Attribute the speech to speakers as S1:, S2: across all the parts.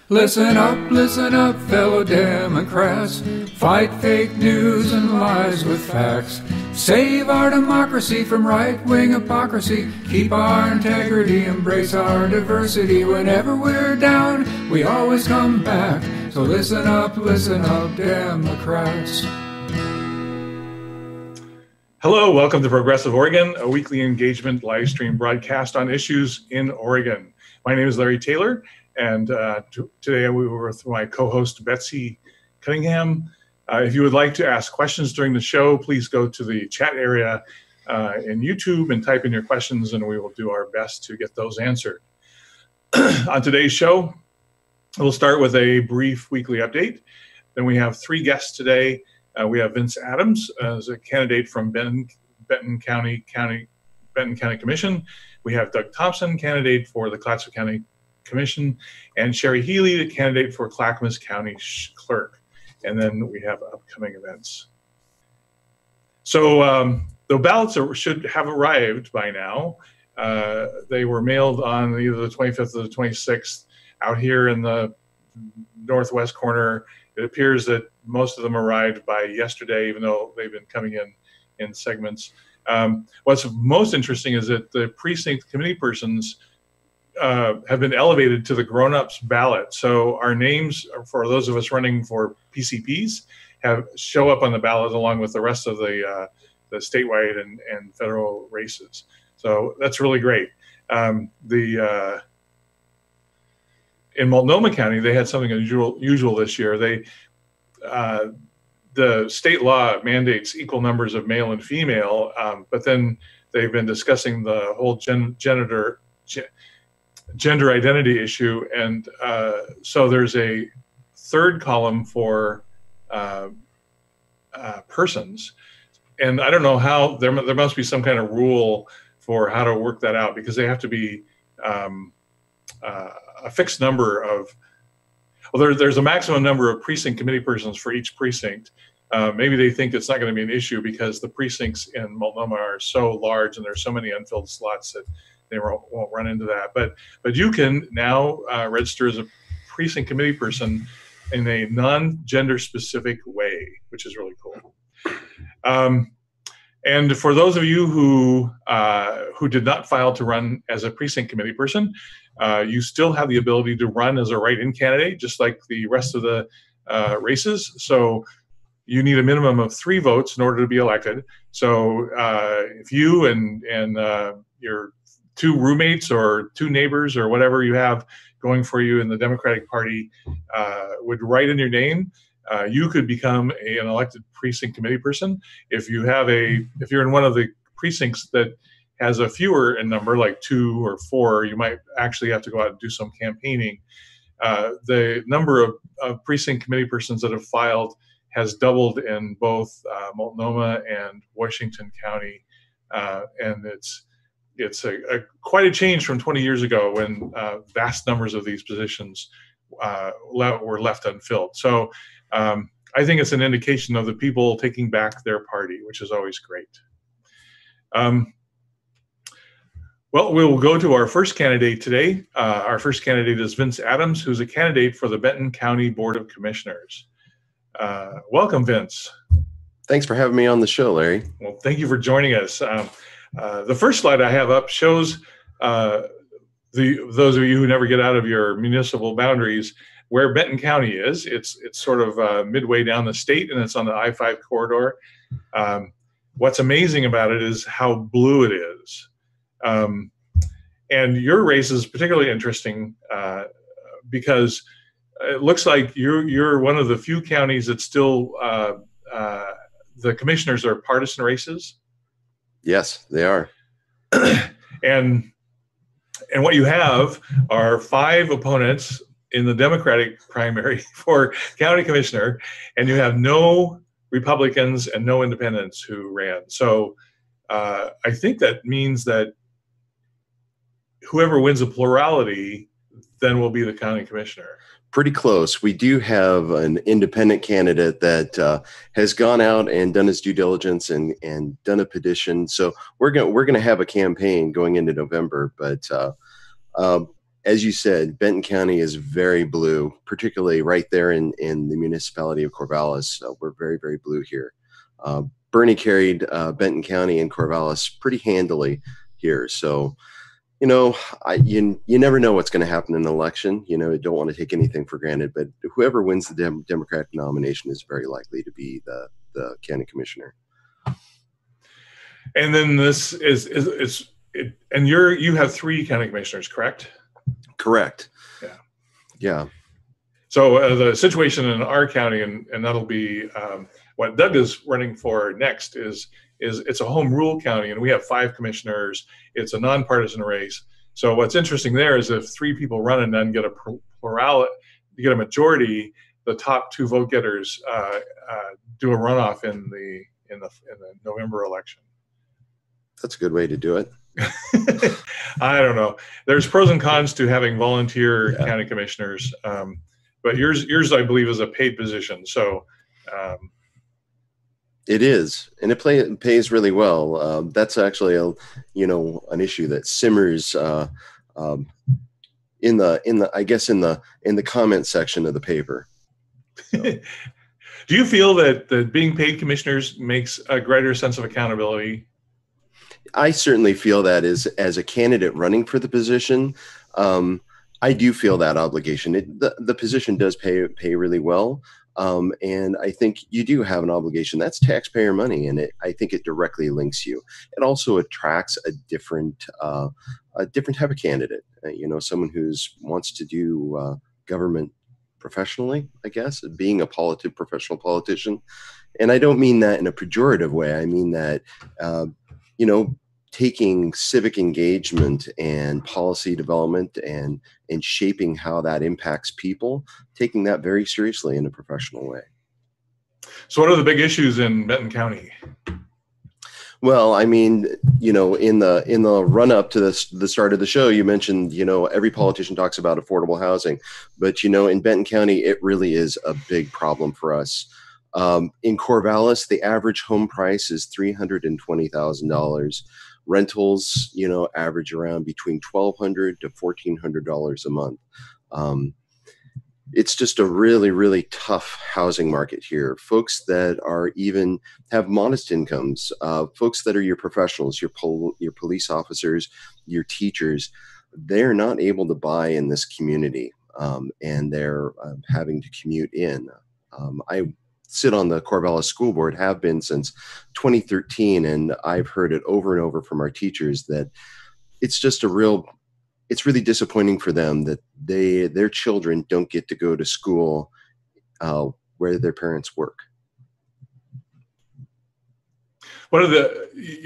S1: Listen up, fellow Democrats. Fight fake news and lies with facts. Save our democracy from right-wing hypocrisy. Keep our integrity, embrace our diversity. Whenever we're down, we always come back. So listen up, Democrats.
S2: Hello, welcome to Progressive Oregon, a weekly engagement live stream broadcast on issues in Oregon. My name is Larry Taylor, and today we were with my co-host Betsy Cunningham. If you would like to ask questions during the show, please go to the chat area in YouTube and type in your questions, and we will do our best to get those answered. On today's show, we'll start with a brief weekly update. Then we have three guests today. We have Vince Adams as a candidate from Benton County Commission. We have Doug Thompson, candidate for the Clatsop County Commission, and Sherry Healy, the candidate for Clackamas County Clerk. And then we have upcoming events. So the ballots should have arrived by now. They were mailed on either the 25th or the 26th out here in the northwest corner. It appears that most of them arrived by yesterday, even though they've been coming in segments. What's most interesting is that the precinct committee persons have been elevated to the grown-ups ballot. So our names, for those of us running for PCPs, show up on the ballot along with the rest of the statewide and federal races. So that's really great. In Multnomah County, they had something unusual this year. The state law mandates equal numbers of male and female, but then they've been discussing the whole gender identity issue, and so there's a third column for persons, and I don't know how there must be some kind of rule for how to work that out, because they have to be a fixed number of, well, there's a maximum number of precinct committee persons for each precinct. Maybe they think it's not going to be an issue because the precincts in Multnomah are so large and there's so many unfilled slots that they won't run into that. But you can now register as a precinct committee person in a non-gender specific way, which is really cool. And for those of you who did not file to run as a precinct committee person, you still have the ability to run as a write-in candidate, just like the rest of the races. So you need a minimum of 3 votes in order to be elected. So if you and your 2 roommates or 2 neighbors or whatever you have going for you in the Democratic Party would write in your name, you could become an elected precinct committee person. If you're in one of the precincts that has a fewer in number, like 2 or 4, you might actually have to go out and do some campaigning. The number of precinct committee persons that have filed has doubled in both Multnomah and Washington County, and it's quite a change from 20 years ago when vast numbers of these positions were left unfilled. So I think it's an indication of the people taking back their party, which is always great. Well, we'll go to our first candidate today. Our first candidate is Vince Adams, who's a candidate for the Benton County Board of Commissioners. Welcome, Vince.
S3: Thanks for having me on the show, Larry.
S2: Well, thank you for joining us. The first slide I have up shows those of you who never get out of your municipal boundaries where Benton County is. It's sort of midway down the state, and it's on the I-5 corridor. What's amazing about it is how blue it is. And your race is particularly interesting because it looks like you're one of the few counties that still the commissioners are partisan races.
S3: Yes, they are.
S2: And what you have are 5 opponents in the Democratic primary for county commissioner, and you have no Republicans and no independents who ran. So I think that means that whoever wins a plurality then will be the county commissioner.
S3: Pretty close. We do have an independent candidate that has gone out and done his due diligence and done a petition. So we're gonna have a campaign going into November. But as you said, Benton County is very blue, particularly right there in the municipality of Corvallis. We're very, very blue here. Bernie carried Benton County and Corvallis pretty handily here. So, you never know what's going to happen in an election. You don't want to take anything for granted, but whoever wins the Democratic nomination is very likely to be the county commissioner.
S2: And then this and you have 3 county commissioners, correct?
S3: Correct.
S2: Yeah.
S3: Yeah.
S2: So the situation in our county, and that'll be what Doug is running for next, is it's a home rule county, and we have 5 commissioners. It's a nonpartisan race. So what's interesting there is if 3 people run and then get a plurality, you get a majority, the top 2 vote getters do a runoff in the November election.
S3: That's a good way to do it.
S2: I don't know. There's pros and cons to having volunteer county commissioners, but yours, I believe, is a paid position. So
S3: it is, and it pays really well. That's actually an issue that simmers in the comment section of the paper. So.
S2: Do you feel that being paid commissioners makes a greater sense of accountability?
S3: I certainly feel that as a candidate running for the position, I do feel that obligation. The position does pay really well, and I think you do have an obligation. That's taxpayer money, and I think it directly links you. It also attracts a different type of candidate. Someone who wants to do government professionally, I guess, being a professional politician. And I don't mean that in a pejorative way. I mean that. Taking civic engagement and policy development and shaping how that impacts people, taking that very seriously in a professional way.
S2: So what are the big issues in Benton County?
S3: Well, I mean, in the run up to the start of the show, you mentioned, every politician talks about affordable housing, but, in Benton County, it really is a big problem for us. In Corvallis, the average home price is $320,000. Rentals, average around between $1,200 to $1,400 a month. It's just a really, really tough housing market here. Folks that have modest incomes, folks that are your professionals, your police officers, your teachers, they're not able to buy in this community, and they're having to commute in. I sit on the Corvallis School Board, have been since 2013, and I've heard it over and over from our teachers that it's really disappointing for them that their children don't get to go to school where their parents work.
S2: What are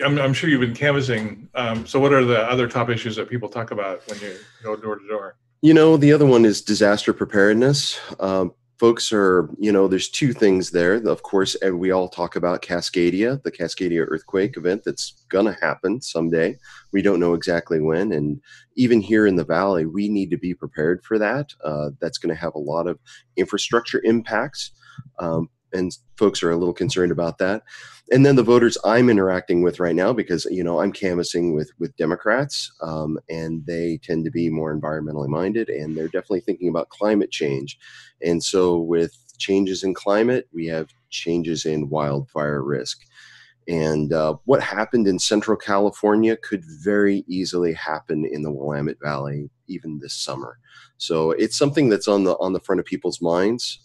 S2: I'm sure you've been canvassing, so what are the other top issues that people talk about when you go door to door?
S3: The other one is disaster preparedness. Folks are, there's 2 things there. Of course, and we all talk about the Cascadia earthquake event that's going to happen someday. We don't know exactly when. And even here in the Valley, we need to be prepared for that. That's going to have a lot of infrastructure impacts. And folks are a little concerned about that. And then the voters I'm interacting with right now, because, I'm canvassing with Democrats, and they tend to be more environmentally minded, and they're definitely thinking about climate change. And so with changes in climate, we have changes in wildfire risk. And what happened in Central California could very easily happen in the Willamette Valley, even this summer. So it's something that's on the front of people's minds.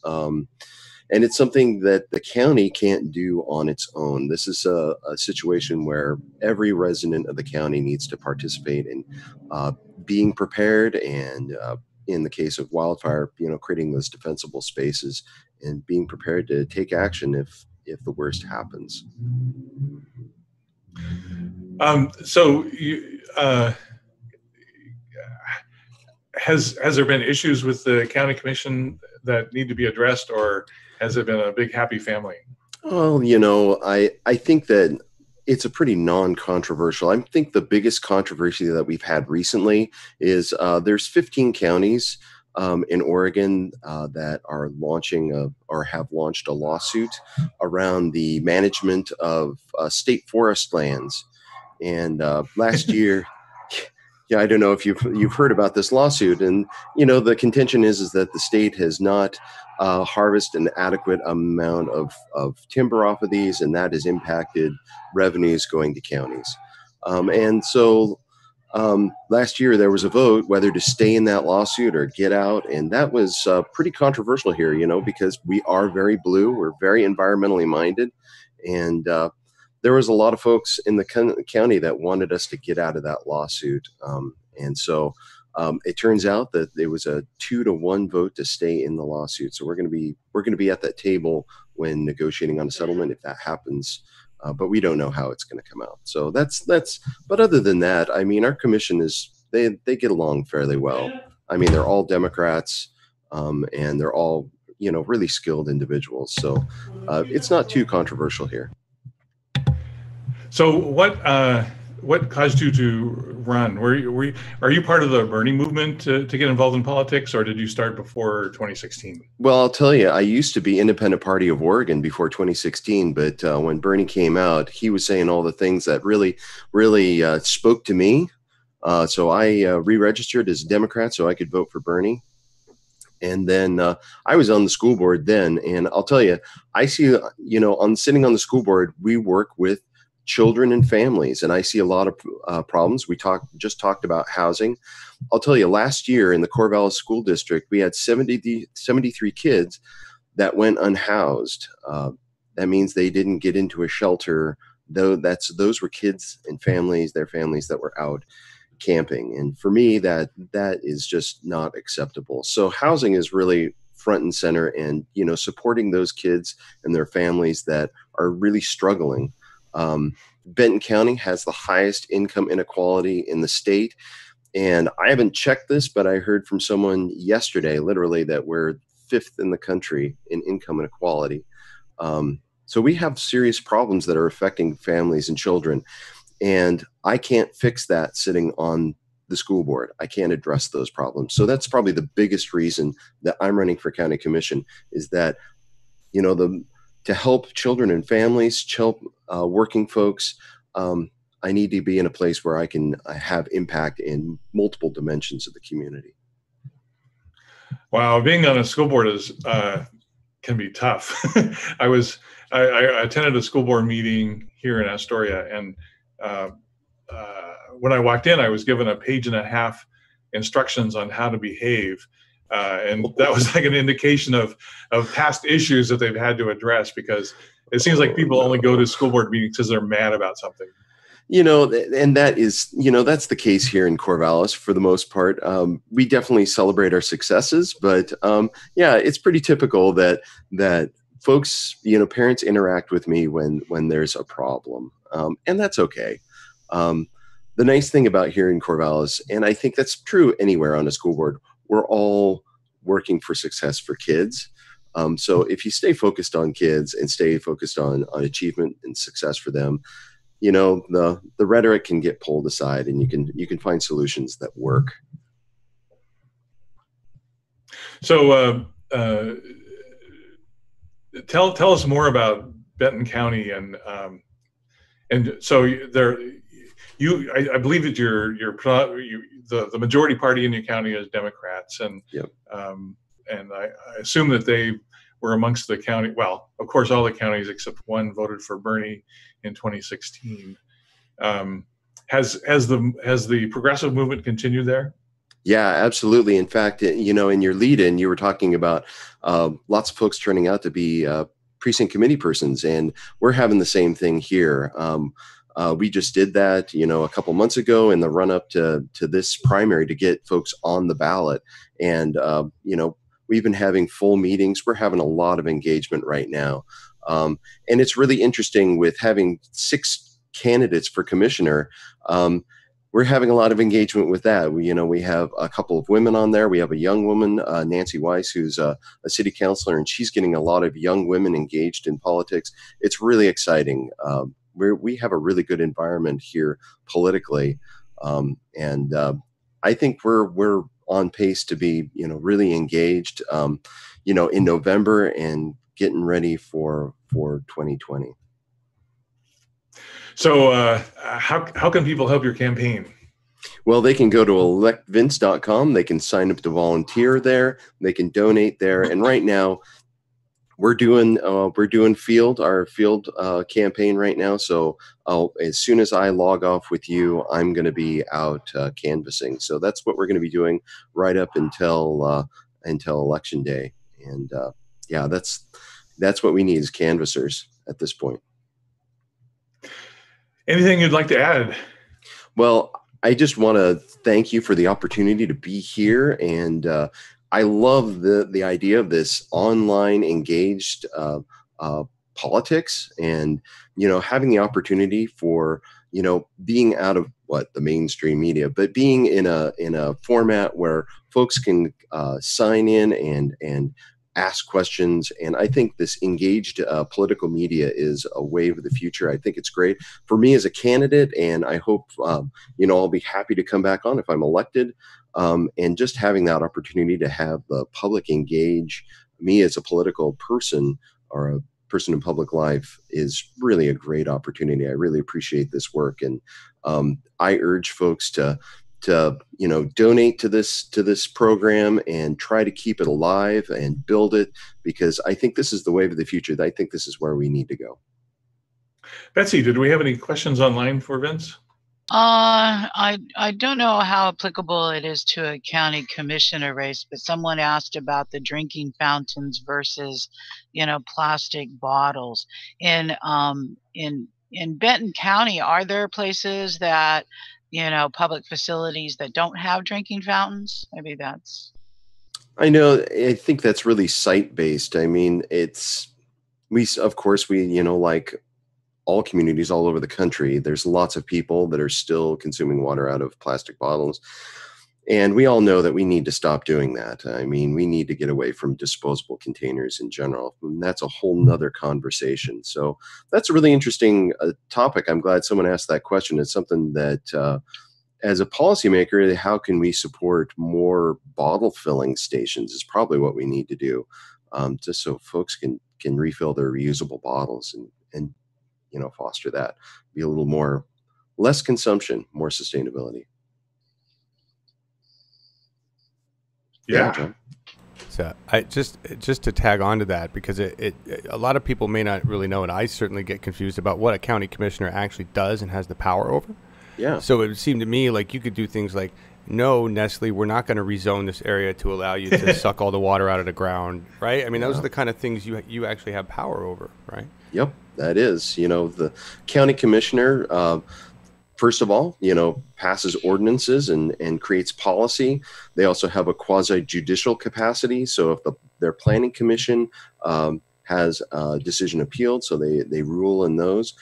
S3: And it's something that the county can't do on its own. This is a situation where every resident of the county needs to participate in being prepared, and in the case of wildfire, creating those defensible spaces and being prepared to take action if the worst happens.
S2: So has there been issues with the county commission that need to be addressed, or has it been a big happy family?
S3: Well, I think that it's a pretty non-controversial. I think the biggest controversy that we've had recently is there's 15 counties in Oregon that are launching or have launched a lawsuit around the management of state forest lands. And last year, Yeah, I don't know if you've heard about this lawsuit, and the contention is that the state has not harvested an adequate amount of timber off of these, and that has impacted revenues going to counties. And so last year there was a vote whether to stay in that lawsuit or get out, and that was pretty controversial here, because we are very blue, we're very environmentally minded, and there was a lot of folks in the county that wanted us to get out of that lawsuit. And so it turns out that there was a 2-to-1 vote to stay in the lawsuit. So we're going to be at that table when negotiating on a settlement if that happens. But we don't know how it's going to come out. So but other than that, I mean, our commission they get along fairly well. I mean, they're all Democrats, and they're all, really skilled individuals. So it's not too controversial here.
S2: So what caused you to run? Are you part of the Bernie movement to get involved in politics, or did you start before 2016?
S3: Well, I'll tell you, I used to be Independent Party of Oregon before 2016, but when Bernie came out, he was saying all the things that really, really spoke to me. So I re-registered as a Democrat so I could vote for Bernie. And then I was on the school board then, and I'll tell you, I see, sitting on the school board, we work with children and families, and I see a lot of problems. We just talked about housing. I'll tell you, last year in the Corvallis School District, we had 73 kids that went unhoused. That means they didn't get into a shelter, though those were kids and families, their families that were out camping. And for me, that is just not acceptable. So housing is really front and center, and, supporting those kids and their families that are really struggling. Benton County has the highest income inequality in the state. And I haven't checked this, but I heard from someone yesterday, literally, that we're 5th in the country in income inequality. So we have serious problems that are affecting families and children. And I can't fix that sitting on the school board. I can't address those problems. So that's probably the biggest reason that I'm running for county commission, is that, to help children and families, working folks, I need to be in a place where I can have impact in multiple dimensions of the community.
S2: Wow, being on a school board can be tough. I attended a school board meeting here in Astoria, and when I walked in, I was given a 1.5-page instructions on how to behave. And that was like an indication of past issues that they've had to address, because it seems like people only go to school board meetings because they're mad about something.
S3: And that is, that's the case here in Corvallis for the most part. We definitely celebrate our successes, but yeah, it's pretty typical that folks, parents interact with me when there's a problem, and that's okay. The nice thing about here in Corvallis, and I think that's true anywhere on a school board, we're all working for success for kids. So if you stay focused on kids and stay focused on achievement and success for them, the rhetoric can get pulled aside, and you can find solutions that work.
S2: So tell us more about Benton County, and so there. I believe that the majority party in your county is Democrats, and
S3: yep.
S2: And I assume that they were amongst the county. Well, of course, all the counties except one voted for Bernie in 2016. Has the progressive movement continued there?
S3: Yeah, absolutely. In fact, in your lead-in, you were talking about lots of folks turning out to be precinct committee persons, and we're having the same thing here. We just did that, a couple months ago in the run-up to this primary to get folks on the ballot. And, we've been having full meetings. We're having a lot of engagement right now. And it's really interesting with having 6 candidates for commissioner. We're having a lot of engagement with that. We have a couple of women on there. We have a young woman, Nancy Weiss, who's a city councilor, and she's getting a lot of young women engaged in politics. It's really exciting. We have a really good environment here politically, and I think we're on pace to be really engaged in November and getting ready for 2020.
S2: So how can people help your campaign?
S3: Well, they can go to electvince.com. They can sign up to volunteer there. They can donate there. And right now, we're doing our field campaign right now. So as soon as I log off with you, I'm going to be out canvassing. So that's what we're going to be doing right up until election day. And yeah, that's what we need is canvassers at this point.
S2: Anything you'd like to add?
S3: Well, I just want to thank you for the opportunity to be here, and I love the idea of this online engaged politics, and having the opportunity for being out of the mainstream media, but being in a format where folks can sign in and ask questions. And I think this engaged political media is a wave of the future. I think it's great for me as a candidate, and I hope I'll be happy to come back on if I'm elected. And just having that opportunity to have the public engage me as a political person or a person in public life is really a great opportunity. I really appreciate this work, and I urge folks to donate to this program and try to keep it alive and build it, because I think this is the wave of the future. I think this is where we need to go.
S2: Betsy, did we have any questions online for Vince?
S4: I don't know how applicable it is to a county commissioner race, but someone asked about the drinking fountains versus, plastic bottles. In Benton County, are there places that, public facilities that don't have drinking fountains? Maybe that's.
S3: I know. I think that's really site-based. I mean, of course, like all communities all over the country, there's lots of people that are still consuming water out of plastic bottles. And we all know that we need to stop doing that. I mean, we need to get away from disposable containers in general. And that's a whole nother conversation. So that's a really interesting topic. I'm glad someone asked that question. It's something that, as a policymaker, how can we support more bottle filling stations is probably what we need to do, just so folks can refill their reusable bottles and foster that, be a little less consumption, more sustainability.
S2: Yeah.
S3: John.
S5: So I just to tag on to that, because a lot of people may not really know, and I certainly get confused about what a county commissioner actually does and has the power over.
S3: Yeah.
S5: So it would seem to me like you could do things like, no, Nestle, we're not going to rezone this area to allow you to suck all the water out of the ground, right? I mean, those are the kind of things you actually have power over, right?
S3: Yep, that is. The county commissioner, first of all, passes ordinances and creates policy. They also have a quasi-judicial capacity. So if their planning commission has a decision appealed, so they rule in those.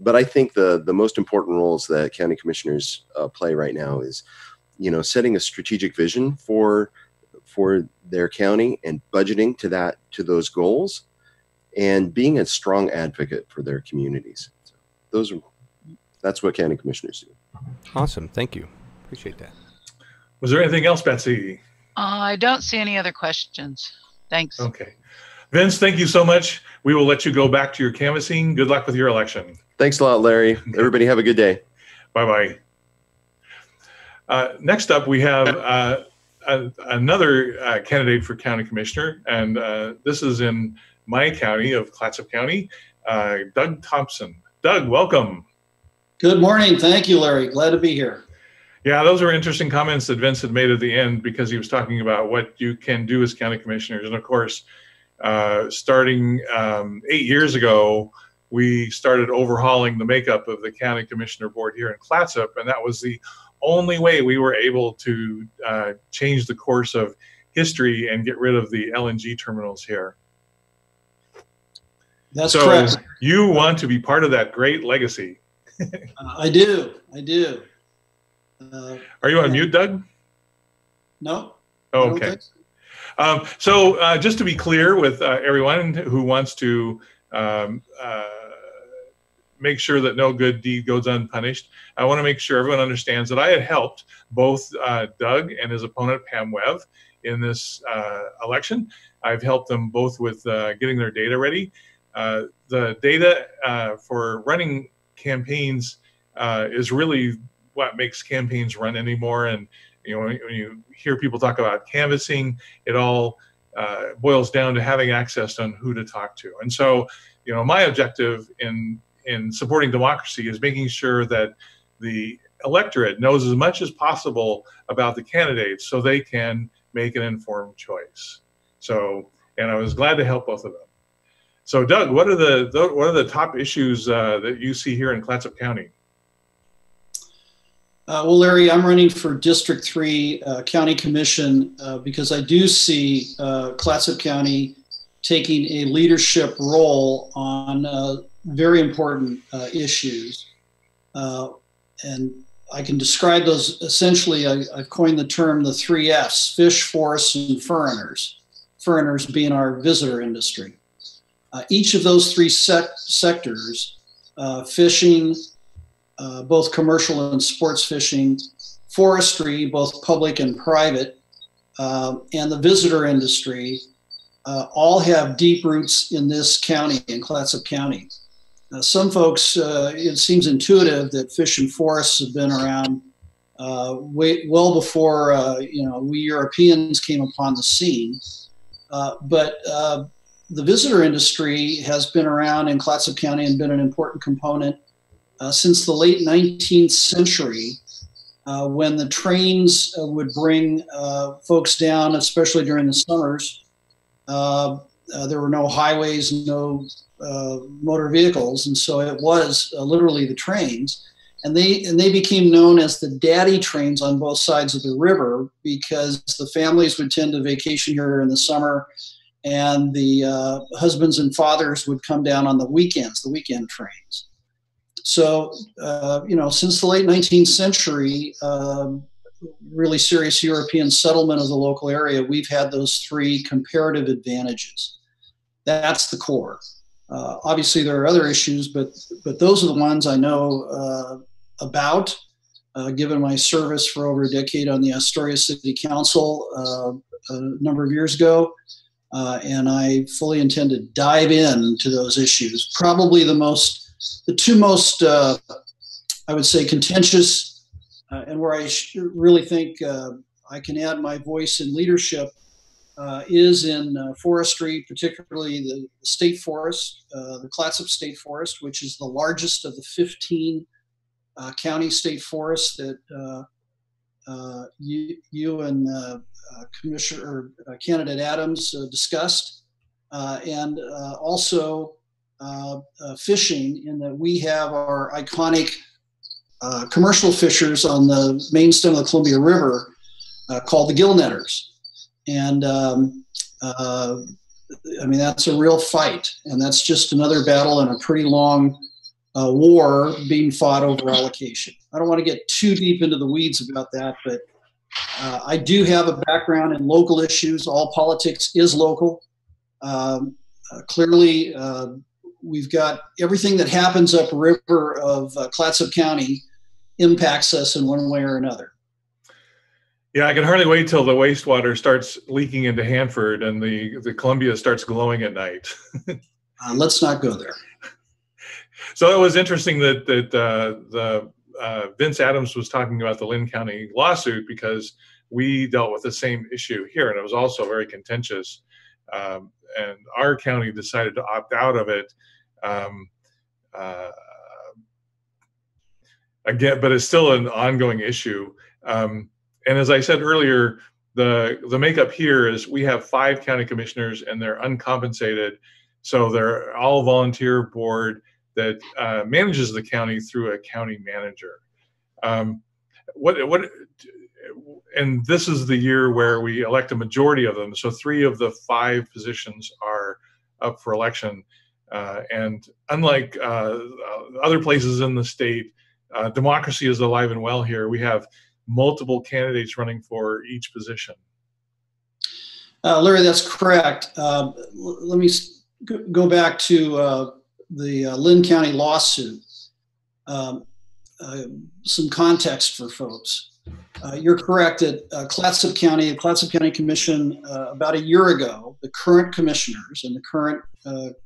S3: But I think the most important roles that county commissioners play right now is, setting a strategic vision for their county and budgeting to those goals, and being a strong advocate for their communities. So that's what county commissioners do.
S5: Awesome, thank you, appreciate that.
S2: Was there anything else, Betsy?
S4: I don't see any other questions. Thanks.
S2: Okay. Vince, thank you so much. We will let you go back to your canvassing. Good luck with your election.
S3: Thanks a lot, Larry. Everybody have a good day.
S2: Bye-bye. Next up, we have another candidate for county commissioner, and this is in my county of Clatsop County, Doug Thompson. Doug, welcome.
S6: Good morning. Thank you, Larry. Glad to be here.
S2: Yeah, those were interesting comments that Vince had made at the end, because he was talking about what you can do as county commissioners. And of course, starting 8 years ago, we started overhauling the makeup of the county commissioner board here in Clatsop, and that was the only way we were able to change the course of history and get rid of the LNG terminals here.
S6: That's correct.
S2: So you want to be part of that great legacy.
S6: I do.
S2: Are you on mute, Doug?
S6: No.
S2: Oh, okay. So just to be clear with everyone who wants to make sure that no good deed goes unpunished, I want to make sure everyone understands that I had helped both Doug and his opponent, Pam Webb, in this election. I've helped them both with getting their data ready. The data for running campaigns is really what makes campaigns run anymore. And when you hear people talk about canvassing, it all boils down to having access on who to talk to. And so, my objective in supporting democracy is making sure that the electorate knows as much as possible about the candidates so they can make an informed choice. So, and I was glad to help both of them. So, Doug, what are the top issues that you see here in Clatsop County?
S6: Well, Larry, I'm running for District 3 County Commission because I do see Clatsop County taking a leadership role on very important issues. And I can describe those essentially. I've coined the term the 3 Fs: fish, forests, and foreigners. Foreigners being our visitor industry. Each of those 3 sectors, fishing, both commercial and sports fishing, forestry, both public and private, and the visitor industry, all have deep roots in this county, in Clatsop County. Some folks, it seems intuitive that fish and forests have been around well before we Europeans came upon the scene. But the visitor industry has been around in Clatsop County and been an important component since the late 19th century, when the trains would bring folks down, especially during the summers. There were no highways, no motor vehicles, and so it was literally the trains. And they became known as the daddy trains on both sides of the river because the families would tend to vacation here in the summer, and the husbands and fathers would come down on the weekends, the weekend trains. So, since the late 19th century, really serious European settlement of the local area, we've had those 3 comparative advantages. That's the core. Obviously, there are other issues, but those are the ones I know about, given my service for over a decade on the Astoria City Council a number of years ago. And I fully intend to dive into those issues. Probably the 2 most, I would say, contentious, and where I really think I can add my voice in leadership is in forestry, particularly the state forest, the Clatsop State Forest, which is the largest of the 15 county state forests that you and Commissioner Candidate Adams discussed, and also fishing, in that we have our iconic commercial fishers on the main stem of the Columbia River called the gill netters. And that's a real fight, and that's just another battle and a pretty long war being fought over allocation. I don't want to get too deep into the weeds about that, but I do have a background in local issues. All politics is local. Clearly, we've got everything that happens upriver of Clatsop County impacts us in one way or another.
S2: Yeah, I can hardly wait till the wastewater starts leaking into Hanford and the Columbia starts glowing at night.
S6: Let's not go there.
S2: So it was interesting that Vince Adams was talking about the Lynn County lawsuit, because we dealt with the same issue here, and it was also very contentious. And our county decided to opt out of it. Again, but it's still an ongoing issue. And as I said earlier, the makeup here is we have 5 county commissioners, and they're uncompensated. So they're all volunteer board that manages the county through a county manager. And this is the year where we elect a majority of them. So 3 of the 5 positions are up for election. And unlike other places in the state, democracy is alive and well here. We have multiple candidates running for each position.
S6: Larry, that's correct. Let me go back to the Lynn County lawsuit. Some context for folks. You're correct that the Clatsop County Commission, about a year ago, the current commissioners and the current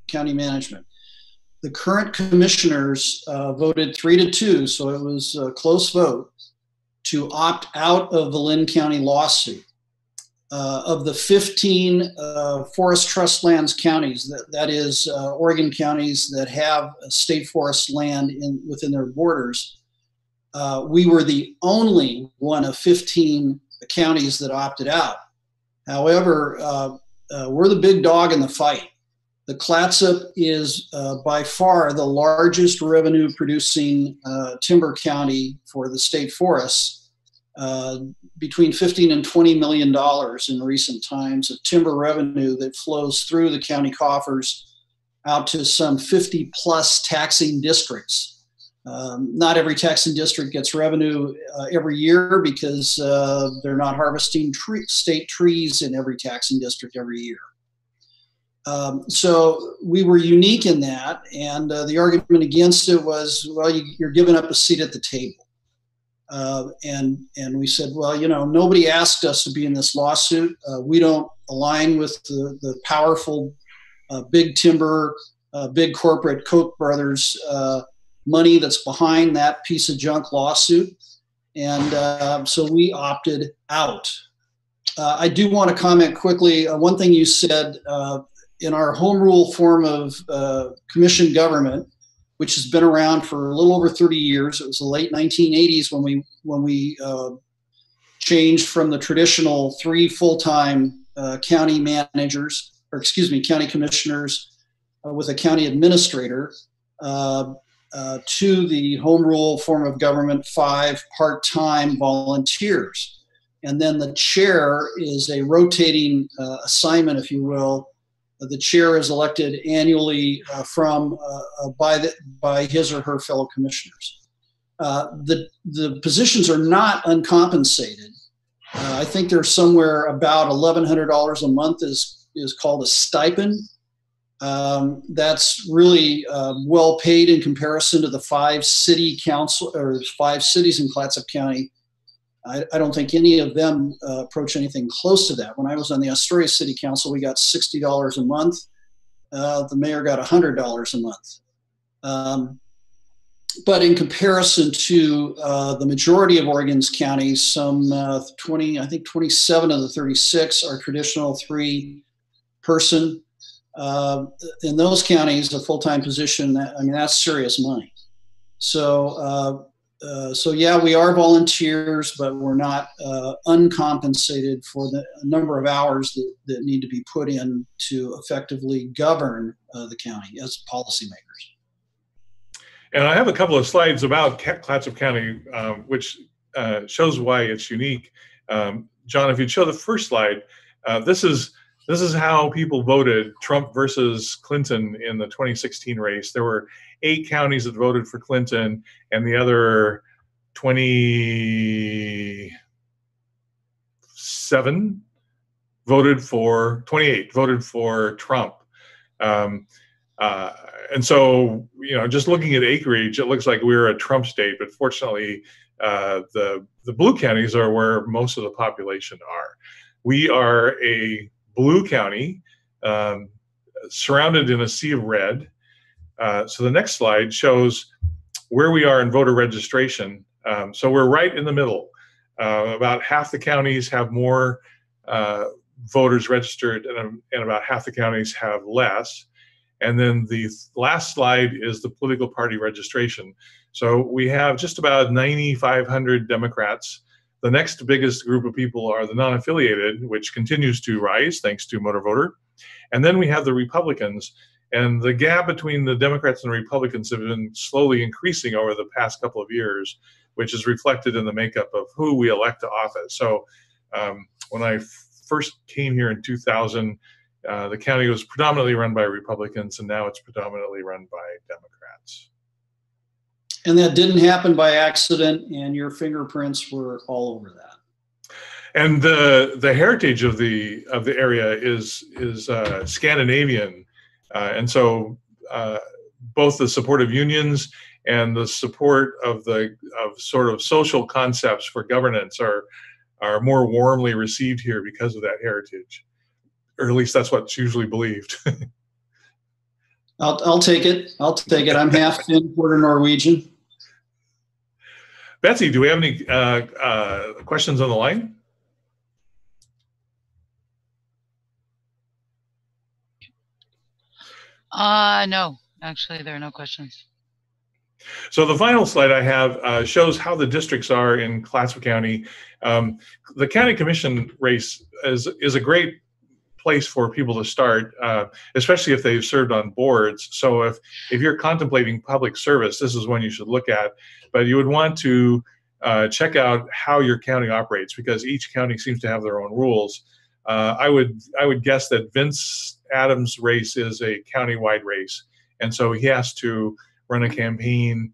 S6: county management, the current commissioners voted 3-2, so it was a close vote, to opt out of the Linn County lawsuit. Of the 15 forest trust lands counties, that is Oregon counties that have state forest land within their borders, we were the only one of 15 counties that opted out. However, we're the big dog in the fight. The Clatsop is by far the largest revenue producing timber county for the state forests, between $15 and $20 million in recent times of timber revenue that flows through the county coffers out to some 50 plus taxing districts. Not every taxing district gets revenue every year because they're not harvesting state trees in every taxing district every year. So we were unique in that, and the argument against it was, well, you're giving up a seat at the table. And we said, well, you know, nobody asked us to be in this lawsuit. We don't align with the powerful big timber, big corporate Koch brothers money that's behind that piece of junk lawsuit. And so we opted out. I do want to comment quickly. One thing you said, in our home rule form of commission government, which has been around for a little over 30 years. It was the late 1980s when we changed from the traditional 3 full-time county managers, or excuse me, county commissioners with a county administrator to the home rule form of government, 5 part-time volunteers. And then the chair is a rotating assignment, if you will. The chair is elected annually by his or her fellow commissioners. The positions are not uncompensated. I think there's somewhere about $1,100 a month is called a stipend. That's really well paid in comparison to the 5 city council or 5 cities in Clatsop County. I don't think any of them approach anything close to that. When I was on the Astoria City Council, we got $60 a month. The mayor got $100 a month. But in comparison to the majority of Oregon's counties, some 20, I think 27 of the 36 are traditional 3-person. In those counties, a full-time position, I mean, that's serious money. So yeah, we are volunteers, but we're not uncompensated for the number of hours that need to be put in to effectively govern the county as policymakers.
S2: And I have a couple of slides about Clatsop County, which shows why it's unique. John, if you'd show the first slide, this is how people voted Trump versus Clinton in the 2016 race. There were 8 counties that voted for Clinton, and the other 28 voted for Trump. And so, you know, just looking at acreage, it looks like we're a Trump state, but fortunately, the blue counties are where most of the population are. We are a blue county, surrounded in a sea of red. So the next slide shows where we are in voter registration. So we're right in the middle. About half the counties have more voters registered, and about half the counties have less. And then the last slide is the political party registration. So we have just about 9,500 Democrats. The next biggest group of people are the non-affiliated, which continues to rise thanks to motor voter. And then we have the Republicans. And the gap between the Democrats and Republicans have been slowly increasing over the past couple of years, which is reflected in the makeup of who we elect to office. So when I first came here in 2000, the county was predominantly run by Republicans, and now it's predominantly run by Democrats.
S6: And that didn't happen by accident, and your fingerprints were all over that.
S2: And the heritage of the area is Scandinavian, and so both the support of unions and the support of sort of social concepts for governance are more warmly received here because of that heritage, or at least that's what's usually believed.
S6: I'll take it. I'm half Finn, quarter Norwegian.
S2: Betsy, do we have any questions on the line?
S4: No, actually, there are no questions.
S2: So the final slide I have shows how the districts are in Clatsop County. The county commission race is a great place for people to start, especially if they've served on boards. So if you're contemplating public service, this is one you should look at. But you would want to check out how your county operates, because each county seems to have their own rules. I would guess that Vince Adams' race is a county-wide race, and so he has to run a campaign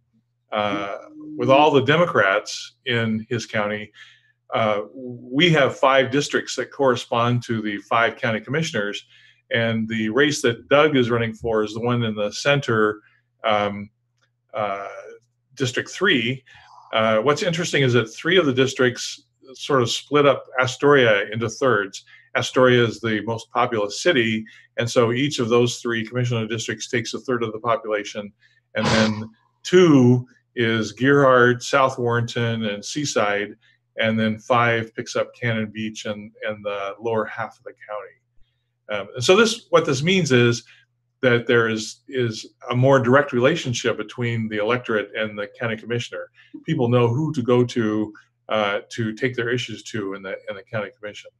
S2: with all the Democrats in his county. We have 5 districts that correspond to the 5 county commissioners, and the race that Doug is running for is the one in the center, District 3. What's interesting is that 3 of the districts sort of split up Astoria into thirds. Astoria is the most populous city, and so each of those 3 commissioner districts takes a third of the population, and then 2 is Gerhardt, South Warrenton, and Seaside, and then 5 picks up Cannon Beach and the lower half of the county. And so what this means is that there is a more direct relationship between the electorate and the county commissioner. People know who to go to take their issues to in the county commission.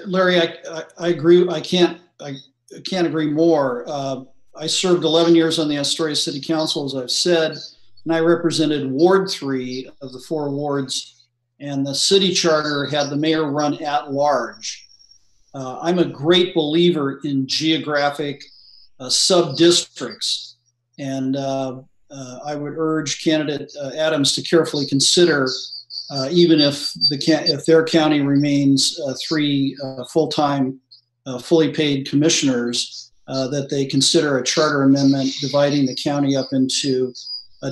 S6: Larry, I agree. I can't agree more. I served 11 years on the Astoria City Council, as I've said, and I represented Ward 3 of the 4 wards, and the city charter had the mayor run at large. I'm a great believer in geographic sub-districts, and I would urge candidate Adams to carefully consider, even if their county remains 3 full-time, fully paid commissioners, that they consider a charter amendment dividing the county up into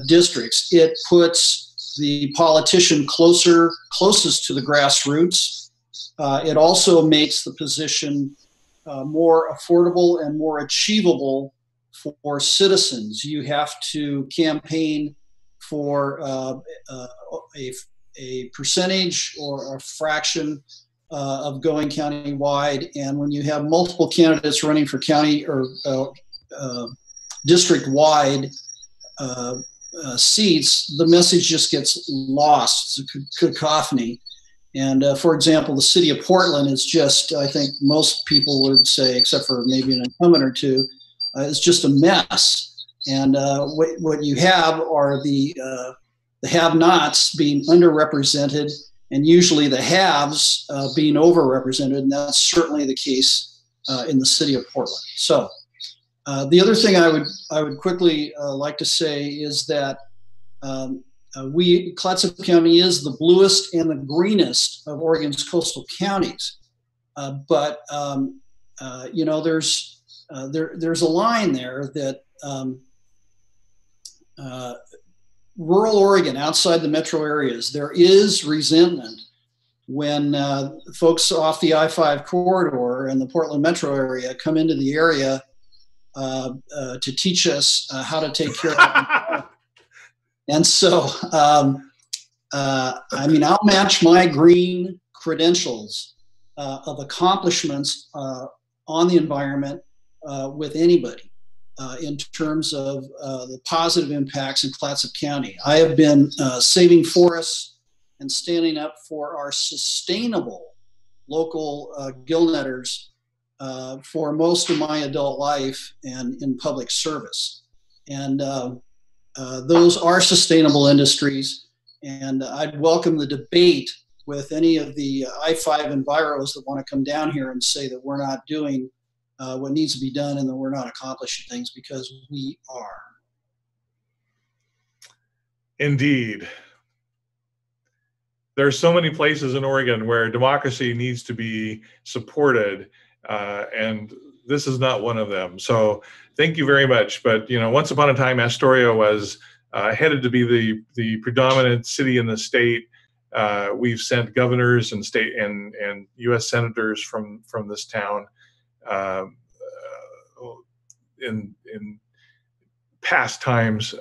S6: districts. It puts the politician closest to the grassroots. It also makes the position more affordable and more achievable for citizens. You have to campaign for a percentage or a fraction of going county-wide, and when you have multiple candidates running for county or district-wide seats, the message just gets lost. It's a cacophony. And for example, the city of Portland is just, I think most people would say, except for maybe an incumbent or two, is just a mess. And what you have are the have-nots being underrepresented, and usually the haves being overrepresented, and that's certainly the case in the city of Portland. So the other thing I would quickly like to say is that Clatsop County is the bluest and the greenest of Oregon's coastal counties, but you know, there's a line there that rural Oregon, outside the metro areas, there is resentment when folks off the I-5 corridor and the Portland metro area come into the area to teach us how to take care of them. And so, I mean, I'll match my green credentials of accomplishments on the environment with anybody. In terms of the positive impacts in Clatsop County. I have been saving forests and standing up for our sustainable local gillnetters for most of my adult life and in public service. And those are sustainable industries, and I'd welcome the debate with any of the I-5 enviros that want to come down here and say that we're not doing what needs to be done and that we're not accomplishing things, because we are.
S2: Indeed. There are so many places in Oregon where democracy needs to be supported, and this is not one of them. So thank you very much. But, you know, once upon a time, Astoria was headed to be the predominant city in the state. We've sent governors and state and U.S. senators from this town in past times,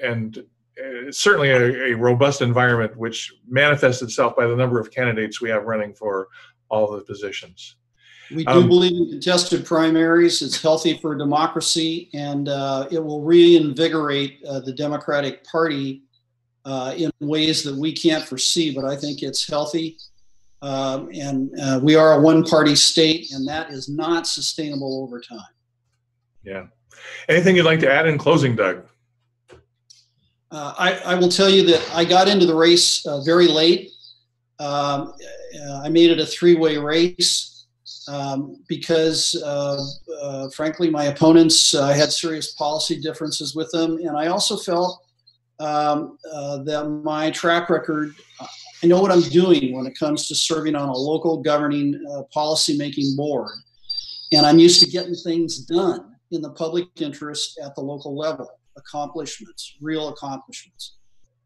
S2: and certainly a robust environment, which manifests itself by the number of candidates we have running for all the positions.
S6: We do believe in contested primaries. It's healthy for democracy, and it will reinvigorate the Democratic Party in ways that we can't foresee, but I think it's healthy. And we are a one-party state, and that is not sustainable over time.
S2: Yeah. Anything you'd like to add in closing, Doug?
S6: I will tell you that I got into the race very late. I made it a three-way race because, frankly, my opponents, I had serious policy differences with them. And I also felt that my track record, I know what I'm doing when it comes to serving on a local governing policy-making board. And I'm used to getting things done in the public interest at the local level. Accomplishments, real accomplishments.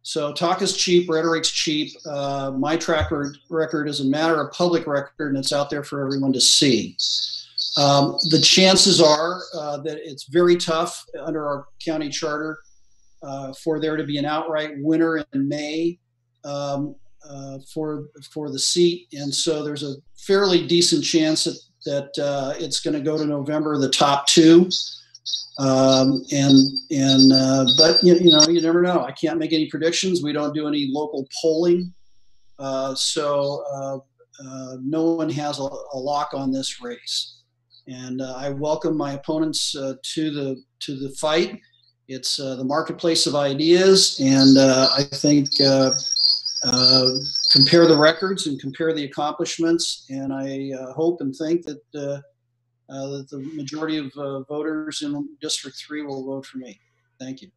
S6: So talk is cheap, rhetoric's cheap. My track record is a matter of public record, and it's out there for everyone to see. The chances are that it's very tough under our county charter for there to be an outright winner in May for the seat, and so there's a fairly decent chance that it's going to go to November, the top two. But you never know. I can't make any predictions. We don't do any local polling, so no one has a lock on this race. And I welcome my opponents to the fight. It's the marketplace of ideas, and I think compare the records and compare the accomplishments. And I hope and think that the majority of voters in District 3 will vote for me. Thank you.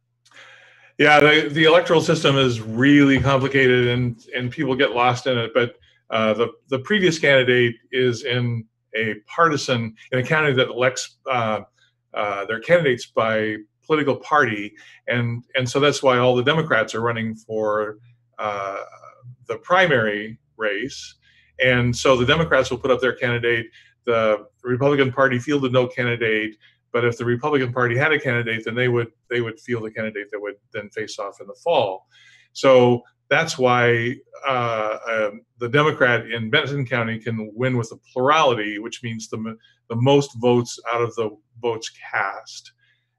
S2: Yeah, the electoral system is really complicated, and people get lost in it. But the previous candidate is in a county that elects their candidates by political party, and so that's why all the Democrats are running for the primary race, and so the Democrats will put up their candidate. The Republican Party fielded no candidate, but if the Republican Party had a candidate, then they would field a candidate that would then face off in the fall. So that's why the Democrat in Benton County can win with a plurality, which means the most votes out of the votes cast,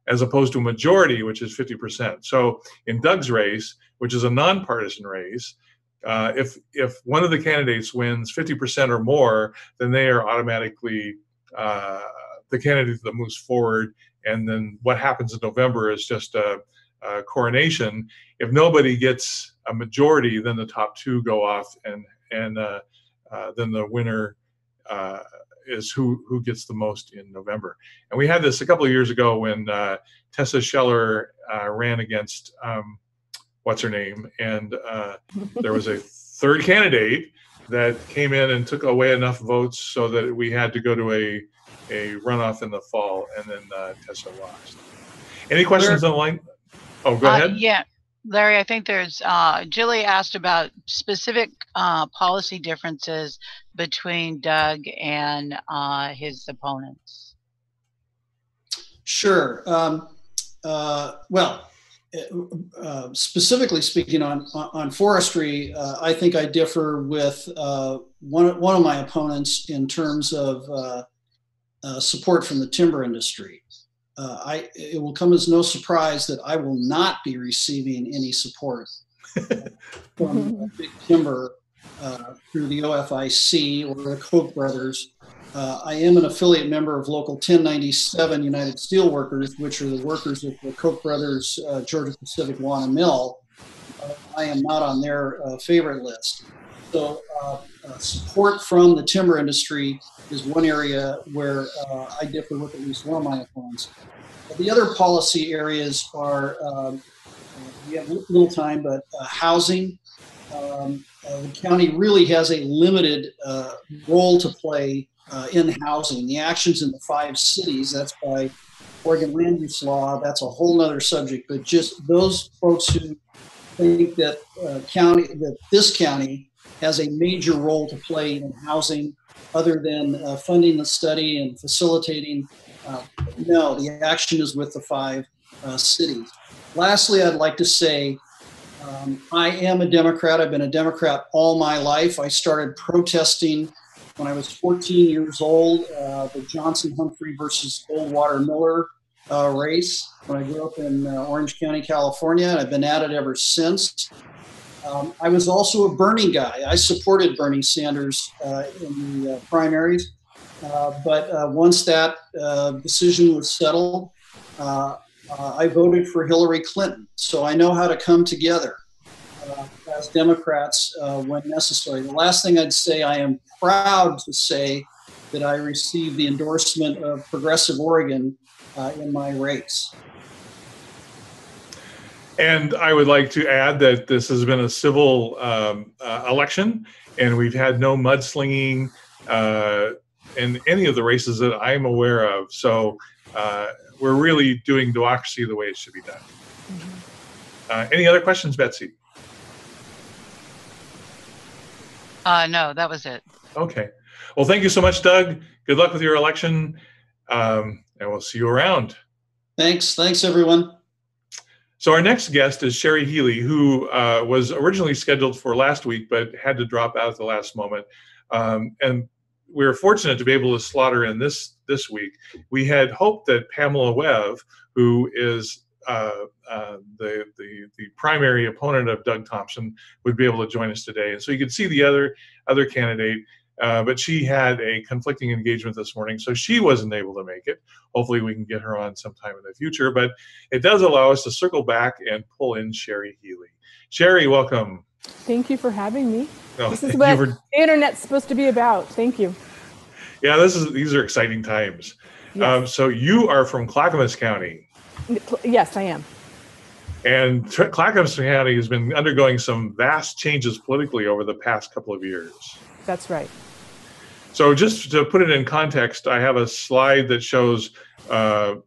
S2: as opposed to a majority, which is 50%. So in Doug's race, which is a nonpartisan race, if one of the candidates wins 50% or more, then they are automatically the candidate that moves forward. And then what happens in November is just a coronation. If nobody gets a majority, then the top two go off, and then the winner is who gets the most in November. And we had this a couple of years ago when Tessa Scheller ran against what's her name, and there was a third candidate that came in and took away enough votes so that we had to go to a runoff in the fall, and then Tessa lost. Any questions on the line? Oh, go ahead.
S4: Yeah, Larry, I think there's Jilly asked about specific policy differences between Doug and his opponents.
S6: Sure. Well, specifically speaking on forestry, I think I differ with one of my opponents in terms of support from the timber industry. It will come as no surprise that I will not be receiving any support from big timber through the OFIC or the Koch brothers. I am an affiliate member of Local 1097 United Steelworkers, which are the workers of the Koch brothers Georgia Pacific Wana Mill. I am not on their favorite list. So support from the timber industry is one area where I differ with at least one of my opponents. The other policy areas are, we have little time, but housing. The county really has a limited role to play in housing. The actions in the 5 cities, that's by Oregon land use law, that's a whole nother subject, but just those folks who think that this county has a major role to play in housing other than funding the study and facilitating. No, the action is with the 5 cities. Lastly, I'd like to say I am a Democrat. I've been a Democrat all my life. I started protesting when I was 14 years old, the Johnson-Humphrey versus Goldwater-Miller race when I grew up in Orange County, California, and I've been at it ever since. I was also a Bernie guy. I supported Bernie Sanders in the primaries, but once that decision was settled, I voted for Hillary Clinton. So I know how to come together as Democrats when necessary. The last thing I'd say, I am proud to say that I received the endorsement of Progressive Oregon in my race.
S2: And I would like to add that this has been a civil election, and we've had no mudslinging in any of the races that I'm aware of. So we're really doing democracy the way it should be done. Any other questions, Betsy?
S4: No, that was it.
S2: Okay. Well, thank you so much, Doug. Good luck with your election, and we'll see you around.
S6: Thanks, everyone.
S2: So our next guest is Sherry Healy, who was originally scheduled for last week, but had to drop out at the last moment. And we were fortunate to be able to slot her in this week. We had hoped that Pamela Webb, who is the primary opponent of Doug Thompson, would be able to join us today. And so you could see the other candidate, but she had a conflicting engagement this morning, so she wasn't able to make it. Hopefully we can get her on sometime in the future, but it does allow us to circle back and pull in Sherry Healy. Sherry, welcome.
S7: Thank you for having me.
S2: Oh,
S7: this is what the internet's supposed to be about. Thank you.
S2: Yeah, these are exciting times. Yes. So you are from Clackamas County.
S7: Yes, I am.
S2: And Clackamas County has been undergoing some vast changes politically over the past couple of years.
S7: That's right.
S2: So just to put it in context, I have a slide that shows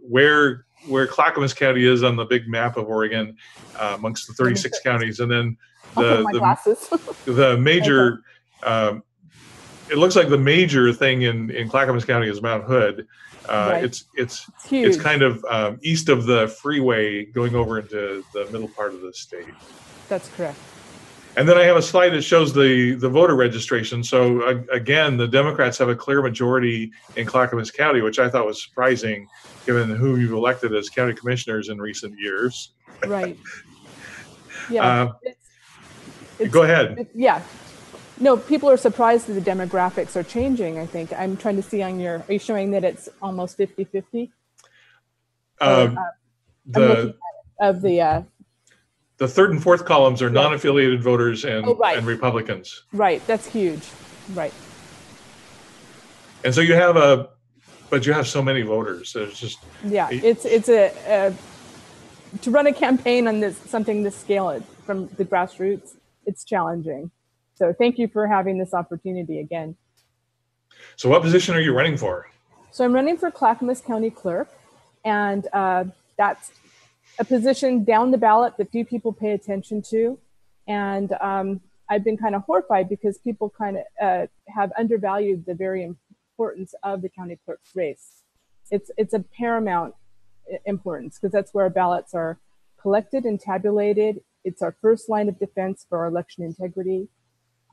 S2: where Clackamas County is on the big map of Oregon amongst the 36 counties. And then the major, it looks like the major thing in Clackamas County is Mount Hood.
S7: Right.
S2: It's kind of east of the freeway going over into the middle part of the state.
S7: That's correct.
S2: And then I have a slide that shows the voter registration. So again, the Democrats have a clear majority in Clackamas County, which I thought was surprising given who you've elected as county commissioners in recent years.
S7: Right. Yeah.
S2: Go ahead.
S7: Yeah. No, people are surprised that the demographics are changing, I think. I'm trying to see on are you showing that it's almost 50-50?
S2: The third and fourth columns are non-affiliated voters and Republicans.
S7: Right, that's huge. Right.
S2: And so you have but you have so many voters. There's just
S7: it's a to run a campaign on something this scale from the grassroots, it's challenging. So thank you for having this opportunity again.
S2: So what position are you running for?
S7: So I'm running for Clackamas County Clerk, and that's a position down the ballot that few people pay attention to. And I've been kind of horrified because people kind of have undervalued the very importance of the county clerk's race. It's a paramount importance because that's where our ballots are collected and tabulated. It's our first line of defense for our election integrity.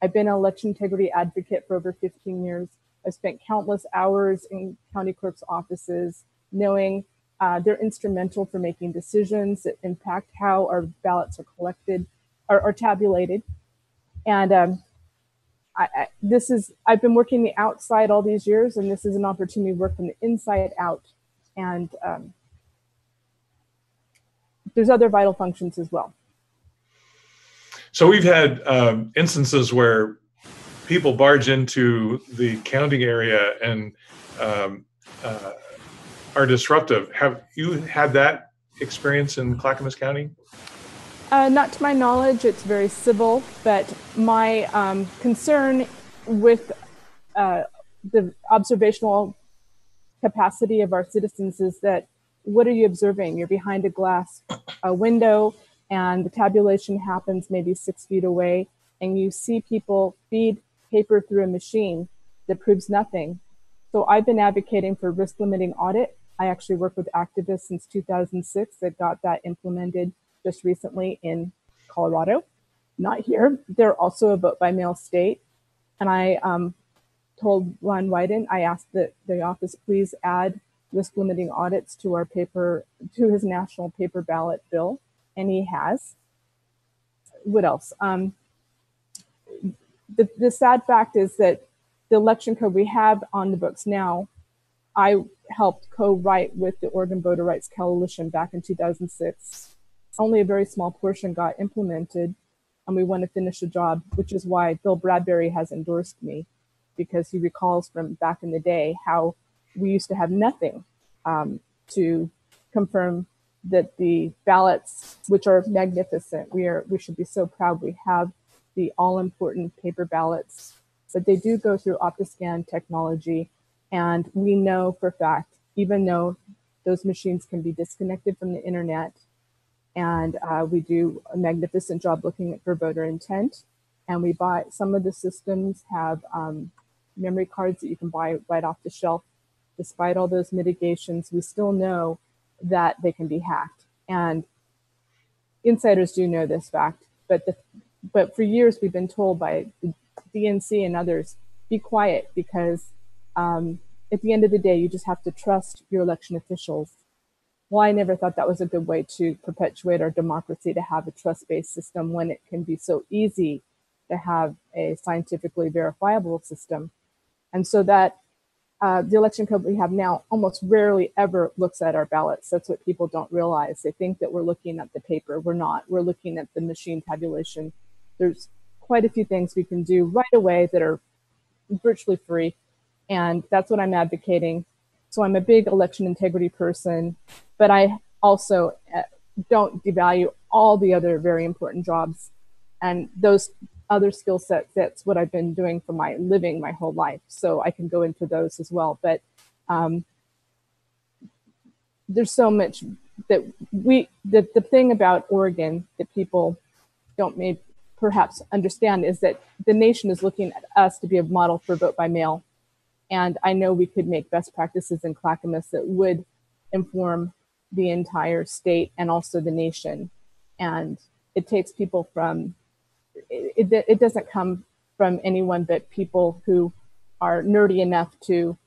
S7: I've been an election integrity advocate for over 15 years. I've spent countless hours in county clerk's offices knowing they're instrumental for making decisions that impact how our ballots are collected or tabulated. And I've been working the outside all these years, and this is an opportunity to work from the inside out. And there's other vital functions as well.
S2: So we've had instances where people barge into the counting area and are disruptive. Have you had that experience in Clackamas County?
S7: Not to my knowledge. It's very civil, but my concern with the observational capacity of our citizens is that what are you observing? You're behind a glass window, and the tabulation happens maybe 6 feet away, and you see people feed paper through a machine that proves nothing. So I've been advocating for risk limiting audit. I actually work with activists since 2006 that got that implemented just recently in Colorado, not here. They're also a vote by mail state. And I told Ron Wyden, I asked that the office please add risk limiting audits to his national paper ballot bill. And he has. What else? The sad fact is that the election code we have on the books now, I helped co-write with the Oregon Voter Rights Coalition back in 2006. Only a very small portion got implemented, and we want to finish the job, which is why Bill Bradbury has endorsed me, because he recalls from back in the day how we used to have nothing to confirm that the ballots, which are magnificent, we should be so proud we have the all-important paper ballots, but they do go through OptiScan technology. And we know for a fact, even though those machines can be disconnected from the internet, and we do a magnificent job looking for voter intent, and we buy, some of the systems have memory cards that you can buy right off the shelf. Despite all those mitigations, we still know that they can be hacked. And insiders do know this fact, but for years we've been told by the DNC and others, be quiet, because at the end of the day, you just have to trust your election officials. Well, I never thought that was a good way to perpetuate our democracy, to have a trust-based system when it can be so easy to have a scientifically verifiable system. And so that the election code we have now almost rarely ever looks at our ballots. That's what people don't realize. They think that we're looking at the paper. We're not. We're looking at the machine tabulation. There's quite a few things we can do right away that are virtually free. And that's what I'm advocating. So I'm a big election integrity person, but I also don't devalue all the other very important jobs. And those other skill sets, that's what I've been doing for my living my whole life. So I can go into those as well. But there's so much that the thing about Oregon that people don't perhaps understand is that the nation is looking at us to be a model for vote by mail. And I know we could make best practices in Clackamas that would inform the entire state and also the nation. And it takes people from, it doesn't come from anyone but people who are nerdy enough to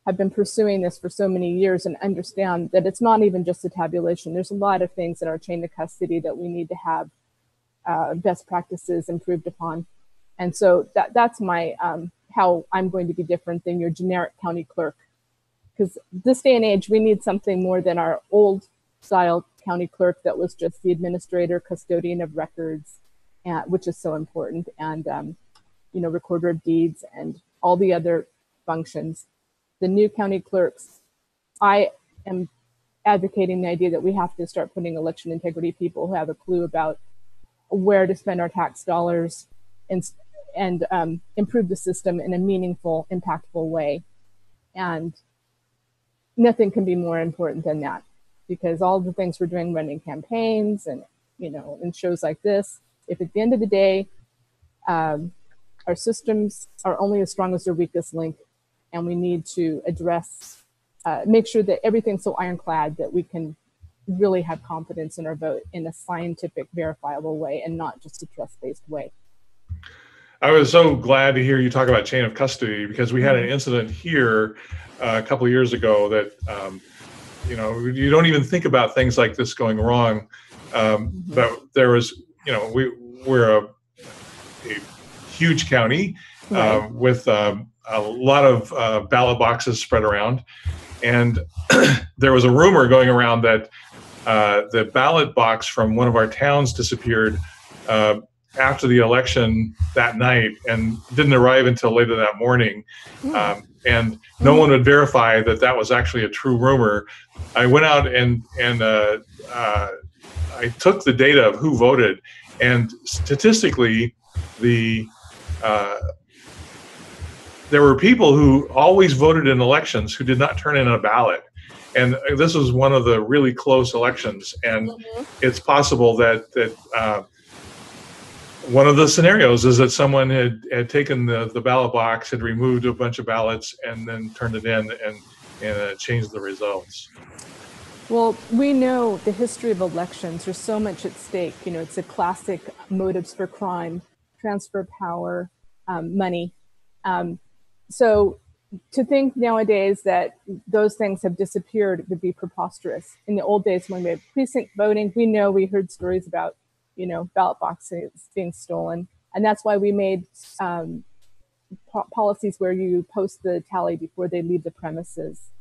S7: have been pursuing this for so many years and understand that it's not even just a tabulation. There's a lot of things in our chain of custody that we need to have best practices improved upon. And so that's my, how I'm going to be different than your generic county clerk. Because this day and age, we need something more than our old style county clerk that was just the administrator, custodian of records, which is so important, and recorder of deeds and all the other functions. The new county clerks, I am advocating the idea that we have to start putting election integrity people who have a clue about where to spend our tax dollars and improve the system in a meaningful, impactful way. And nothing can be more important than that, because all the things we're doing, running campaigns and, and shows like this, if at the end of the day, our systems are only as strong as their weakest link, and we need to address, make sure that everything's so ironclad that we can really have confidence in our vote in a scientific, verifiable way and not just a trust-based way.
S2: I was so glad to hear you talk about chain of custody, because we had an incident here a couple of years ago that, you don't even think about things like this going wrong. But there was, we're a huge county with a lot of ballot boxes spread around. And there was a rumor going around that the ballot box from one of our towns disappeared after the election that night and didn't arrive until later that morning. And no one would verify that that was actually a true rumor. I went out and I took the data of who voted, and statistically, there were people who always voted in elections who did not turn in a ballot. And this was one of the really close elections. And it's possible that one of the scenarios is that someone had taken the ballot box, had removed a bunch of ballots, and then turned it in and changed the results.
S7: Well, we know the history of elections. There's so much at stake. You know, it's a classic motives for crime, transfer power, money. So to think nowadays that those things have disappeared would be preposterous. In the old days when we had precinct voting, we heard stories about, you know, ballot boxes being stolen. And that's why we made policies where you post the tally before they leave the premises.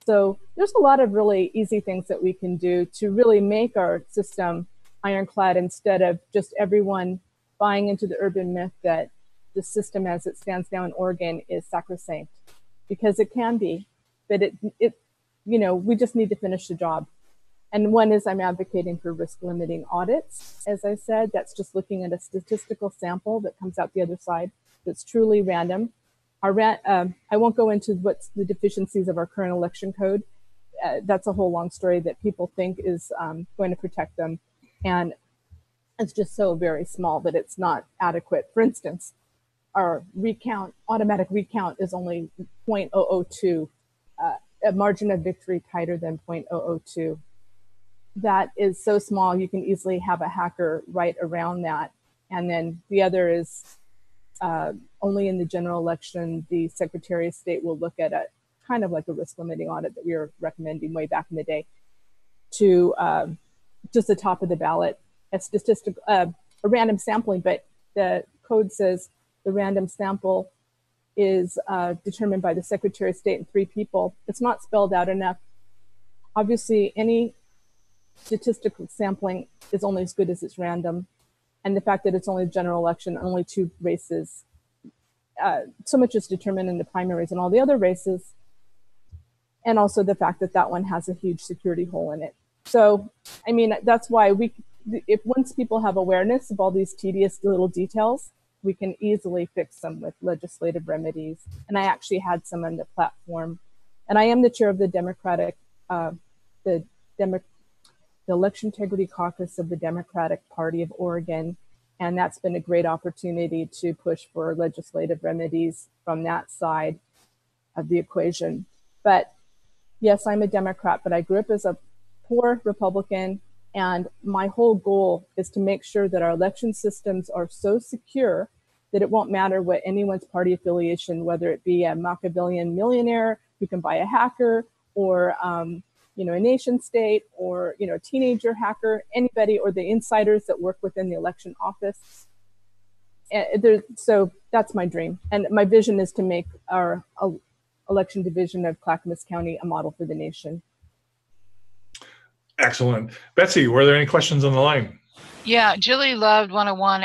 S7: So there's a lot of really easy things that we can do to really make our system ironclad instead of just everyone buying into the urban myth that the system as it stands now in Oregon is sacrosanct, because it can be, but it you know, we just need to finish the job. And one is I'm advocating for risk limiting audits. As I said, that's just looking at a statistical sample that comes out the other side that's truly random. I won't go into what's the deficiencies of our current election code. That's a whole long story that people think is going to protect them. And it's just so very small that it's not adequate. For instance, our automatic recount is only 0.002, a margin of victory tighter than 0.002. That is so small, you can easily have a hacker right around that. And then the other is only in the general election, the Secretary of State will look at it kind of like a risk limiting audit that we were recommending way back in the day to just the top of the ballot, a random sampling, but the code says the random sample is determined by the Secretary of State and 3 people. It's not spelled out enough. Obviously, any statistical sampling is only as good as it's random. And the fact that it's only a general election, only 2 races, so much is determined in the primaries and all the other races. And also the fact that that one has a huge security hole in it. So, I mean, that's why if once people have awareness of all these tedious little details, we can easily fix them with legislative remedies. And I actually had some on the platform. And I am the chair of the the Election Integrity Caucus of the Democratic Party of Oregon. And that's been a great opportunity to push for legislative remedies from that side of the equation. But yes, I'm a Democrat, but I grew up as a poor Republican. And my whole goal is to make sure that our election systems are so secure that it won't matter what anyone's party affiliation, whether it be a Machiavellian millionaire who can buy a hacker, or you know, a nation state, or you know, a teenager hacker, anybody, or the insiders that work within the election office. So that's my dream, and my vision is to make our election division of Clackamas County a model for the nation.
S2: Excellent. Betsy, were there any questions on the line?
S4: Yeah, Julie Loved 101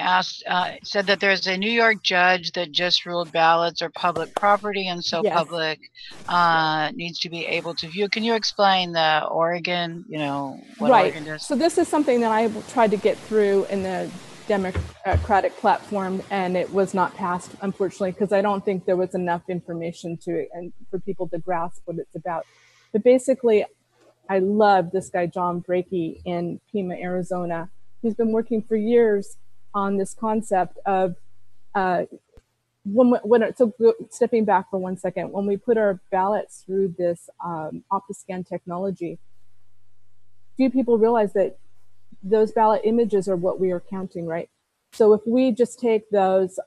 S4: said that there's a New York judge that just ruled ballots are public property, and so yes, public needs to be able to view. Can you explain the Oregon, you know, what right. Oregon does?
S7: So this is something that I tried to get through in the Democratic platform, and it was not passed, unfortunately, because I don't think there was enough information and for people to grasp what it's about. But basically, I love this guy, John Brakey in Pima, Arizona. He's been working for years on this concept of, stepping back for 1 second, when we put our ballots through this OptiScan technology, few people realize that those ballot images are what we are counting, right? So if we just take those,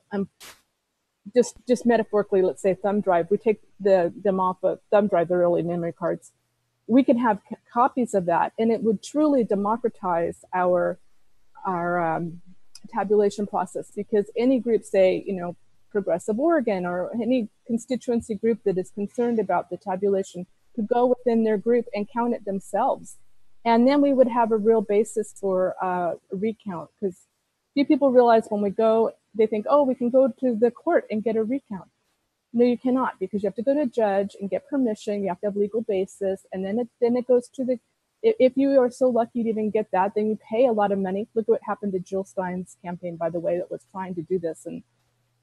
S7: just metaphorically, let's say thumb drive, we take them off a thumb drive, they're early memory cards, we can have copies of that, and it would truly democratize our tabulation process, because any group, say, you know, Progressive Oregon, or any constituency group that is concerned about the tabulation, could go within their group and count it themselves. And then we would have a real basis for a recount, because few people realize when we go, they think, oh, we can go to the court and get a recount. No, you cannot, because you have to go to a judge and get permission. You have to have legal basis, and then it goes to the. If you are so lucky to even get that, then you pay a lot of money. Look at what happened to Jill Stein's campaign, by the way, that was trying to do this, and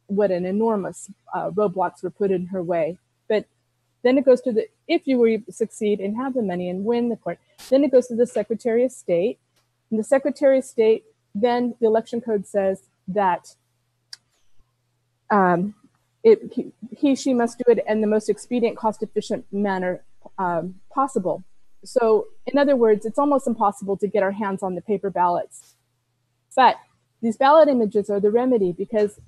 S7: what an enormous roadblocks were put in her way. But then it goes to the, if you were to succeed and have the money and win the court, then it goes to the Secretary of State. And the Secretary of State, then the election code says that she must do it in the most expedient, cost-efficient manner possible. So in other words, it's almost impossible to get our hands on the paper ballots. But these ballot images are the remedy, because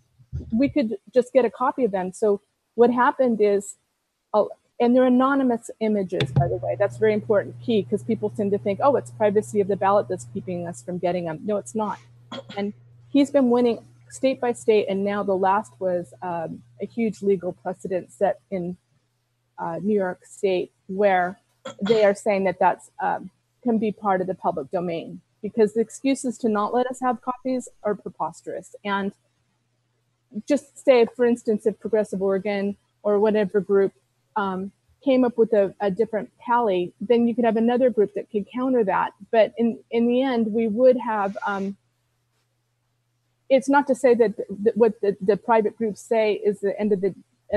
S7: we could just get a copy of them. So what happened is, and they're anonymous images, by the way. That's very important key, because people tend to think, oh, it's privacy of the ballot that's keeping us from getting them. No, it's not. And he's been winning state by state, and now the last was a huge legal precedent set in New York State, where they are saying that that's can be part of the public domain, because the excuses to not let us have copies are preposterous. And just say, for instance, if Progressive Oregon or whatever group came up with a different tally, then you could have another group that could counter that. But in the end, we would have, it's not to say that what the private groups say is the end of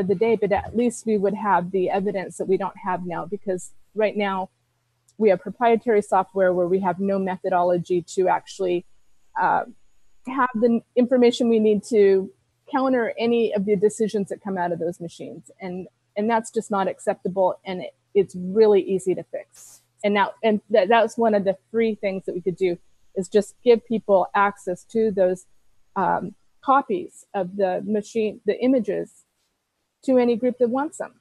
S7: the day, but at least we would have the evidence that we don't have now, because right now we have proprietary software where we have no methodology to actually have the information we need to counter any of the decisions that come out of those machines. And that's just not acceptable, and it's really easy to fix. And that's one of the free things that we could do, is just give people access to those copies of the machine, the images, to any group that wants them.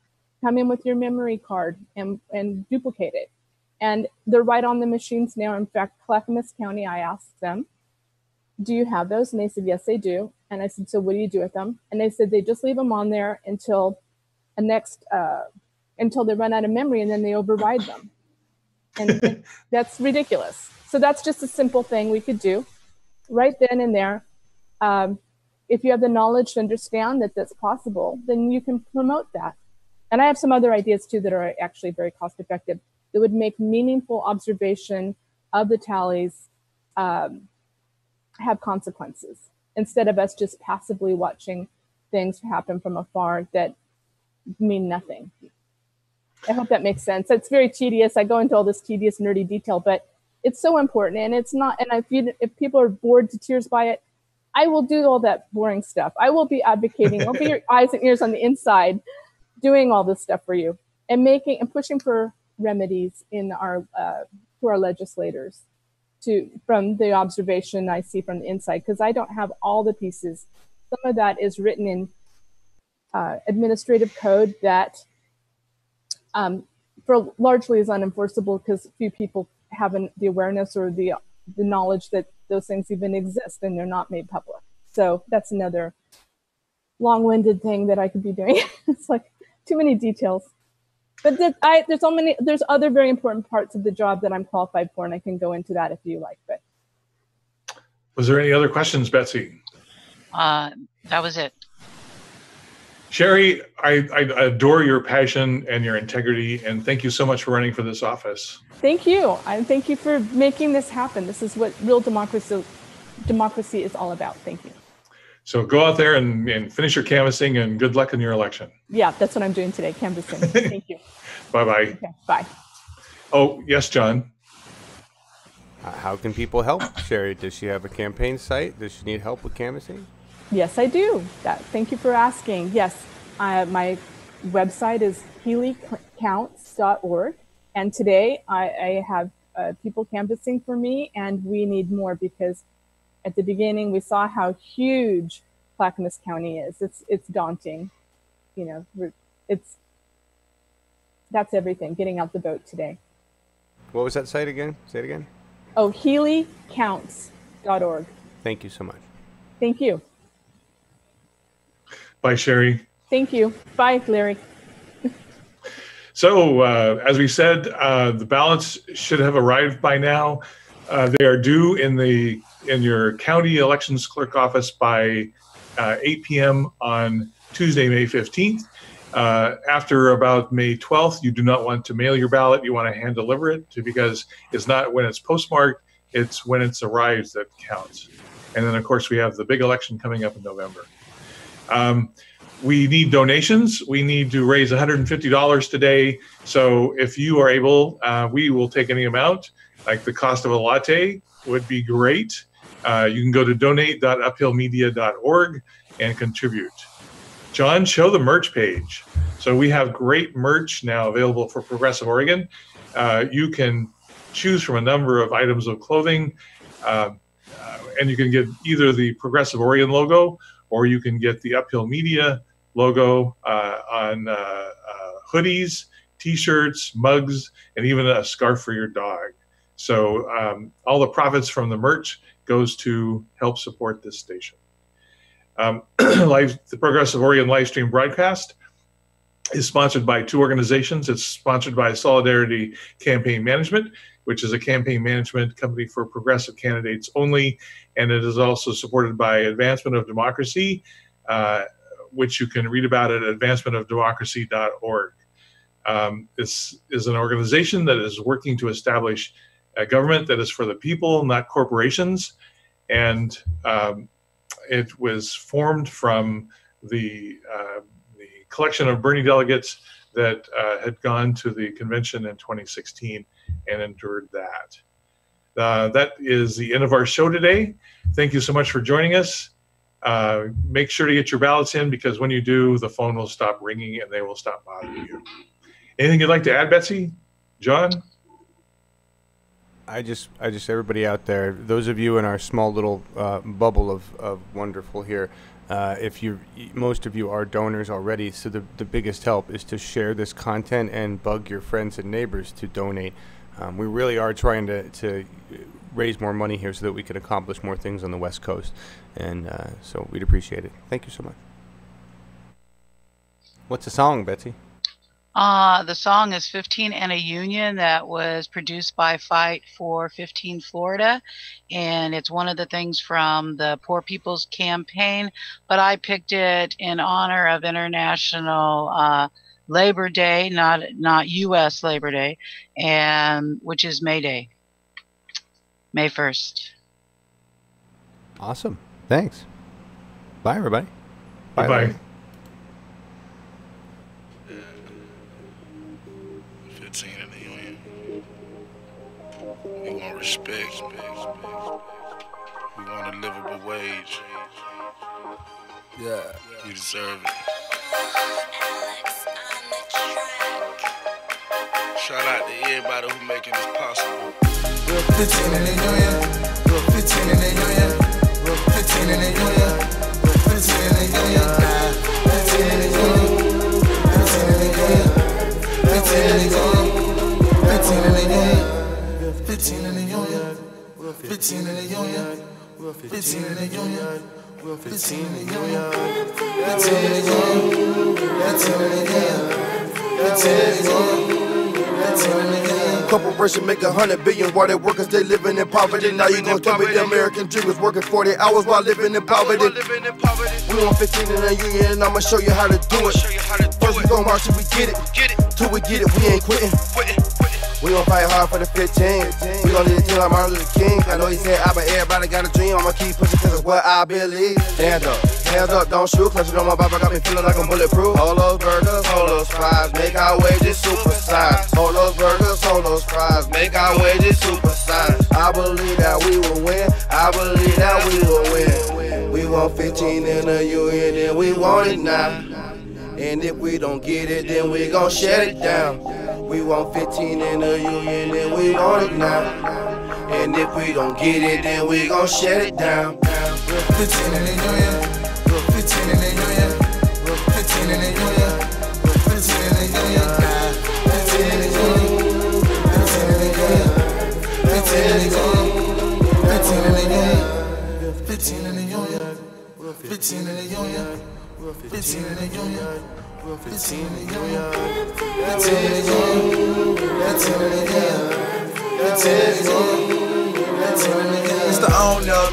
S7: Come in with your memory card and duplicate it. And they're right on the machines now. In fact, Clackamas County, I asked them, do you have those? And they said, yes, they do. And I said, so what do you do with them? And they said they just leave them on there until they run out of memory, and then they override them. And that's ridiculous. So that's just a simple thing we could do right then and there. If you have the knowledge to understand that that's possible, then you can promote that. And I have some other ideas too that are actually very cost effective, that would make meaningful observation of the tallies have consequences, instead of us just passively watching things happen from afar that mean nothing. I hope that makes sense. It's very tedious. I go into all this tedious, nerdy detail, but it's so important. And it's not, and if people are bored to tears by it, I will do all that boring stuff. I will be advocating. I'll be your eyes and ears on the inside, doing all this stuff for you, and making and pushing for remedies in our to our legislators, from the observation I see from the inside, because I don't have all the pieces. Some of that is written in administrative code that for largely is unenforceable, because few people have the awareness or the knowledge that those things even exist, and they're not made public. So that's another long-winded thing that I could be doing. It's like too many details. But there's other very important parts of the job that I'm qualified for, and I can go into that if you like. But
S2: was there any other questions, Betsy?
S4: That was it.
S2: Sherry, I adore your passion and your integrity, and thank you so much for running for this office.
S7: Thank you. And thank you for making this happen. This is what real democracy is all about. Thank you.
S2: So go out there and finish your canvassing, and good luck in your election.
S7: Yeah, that's what I'm doing today, canvassing. Thank you.
S2: Bye-bye.
S7: Okay, bye.
S2: Oh, yes, John.
S5: How can people help Sherry? Does she have a campaign site? Does she need help with canvassing?
S7: Yes, I do. Thank you for asking. Yes, my website is healycounts.org. And today I have people canvassing for me, and we need more, because at the beginning we saw how huge Clackamas County is. It's daunting. You know, that's everything, getting out the vote today.
S5: What was that site again? Say it again.
S7: Oh, healycounts.org.
S5: Thank you so much.
S7: Thank you.
S2: Bye, Sherry.
S7: Thank you. Bye, Larry.
S2: So, as we said, the ballots should have arrived by now. They are due in your county elections clerk office by 8 p.m. on Tuesday, May 15th. After about May 12th, you do not want to mail your ballot. You want to hand deliver it, because it's not when it's postmarked, it's when it's arrived that counts. And then, of course, we have the big election coming up in November. We need donations. We need to raise $150 today. So if you are able, we will take any amount. Like the cost of a latte would be great. You can go to donate.uphillmedia.org and contribute. John, show the merch page. So we have great merch now available for Progressive Oregon. You can choose from a number of items of clothing, and you can get either the Progressive Oregon logo, or you can get the Uphill Media logo on hoodies, T-shirts, mugs, and even a scarf for your dog. So all the profits from the merch goes to help support this station. The Progressive Oregon live stream broadcast is sponsored by two organizations. It's sponsored by Solidarity Campaign Management, which is a campaign management company for progressive candidates only, and it is also supported by Advancement of Democracy, which you can read about at advancementofdemocracy.org. This is an organization that is working to establish a government that is for the people, not corporations, and it was formed from the collection of Bernie delegates that had gone to the convention in 2016 and endured that. That is the end of our show today. Thank you so much for joining us. Make sure to get your ballots in, because when you do, the phone will stop ringing and they will stop bothering you. Anything you'd like to add, Betsy? John?
S5: I just everybody out there, those of you in our small little bubble of wonderful here, if most of you are donors already, so the biggest help is to share this content and bug your friends and neighbors to donate. We really are trying to raise more money here so that we can accomplish more things on the West Coast, and so we'd appreciate it. Thank you so much. What's the song, Betsy?
S4: The song is 15 and a Union, that was produced by Fight for 15 Florida, and it's one of the things from the Poor People's Campaign, but I picked it in honor of International Labor Day, not U.S. Labor Day, and which is May Day, May 1st.
S5: Awesome. Thanks. Bye, everybody.
S2: Bye-bye.
S8: 15 in the Union. We want respect. We want a livable wage. Yeah, you deserve it. Shout out to everybody who making this possible.
S9: We're 15 in the Union. We're 15 in the Union. We're 15 in the Union. We're 15 in the Union. 15 in the Union. 15 in the Union. 15 in the Union. 15 in the Union. 15 in the Union. 15 in the Union. 15 in the Union. 15 in the Union. 15 in the Union. 15 in the Union. 15 in the Union.
S10: Corporation make 100 billion while they workers, they living in poverty. Now you gon' tell me the American dream is working 40 hours while living in poverty. We want 15 in the Union, and I'ma show you how to do it. First we gon' march till we get it. Till we get it, we ain't quitting. We gon' fight hard for the 15. We gon' lead the team like Martin Luther King. I know he said I, but everybody got a dream. I'ma keep pushing cause it's what I believe. Hands up, don't shoot. Clutching on my Bible, got me feeling like I'm bulletproof. Hold those burgers, hold those fries, make our wages supersize. Hold those burgers, hold those fries, make our wages supersize. I believe that we will win. I believe that we will win. We want 15 in the Union and we want it now. And if we don't get it, then we gon' shut it down. We want 15 in the Union and we want it now. And if we don't get it, then we gon' shut it down.
S9: We're 15 in the Union. We're 15 in the Union. We're 15 in the Union. We're 15 in the Union. 15 in the Union. 15 in the Union. 15 in the Union. 15 in the Union. 15 in the Union. 15 in the Union. 15 in the Union. 15 in the Union. 15 in the Union. 15 in the Union. 15 in the Union.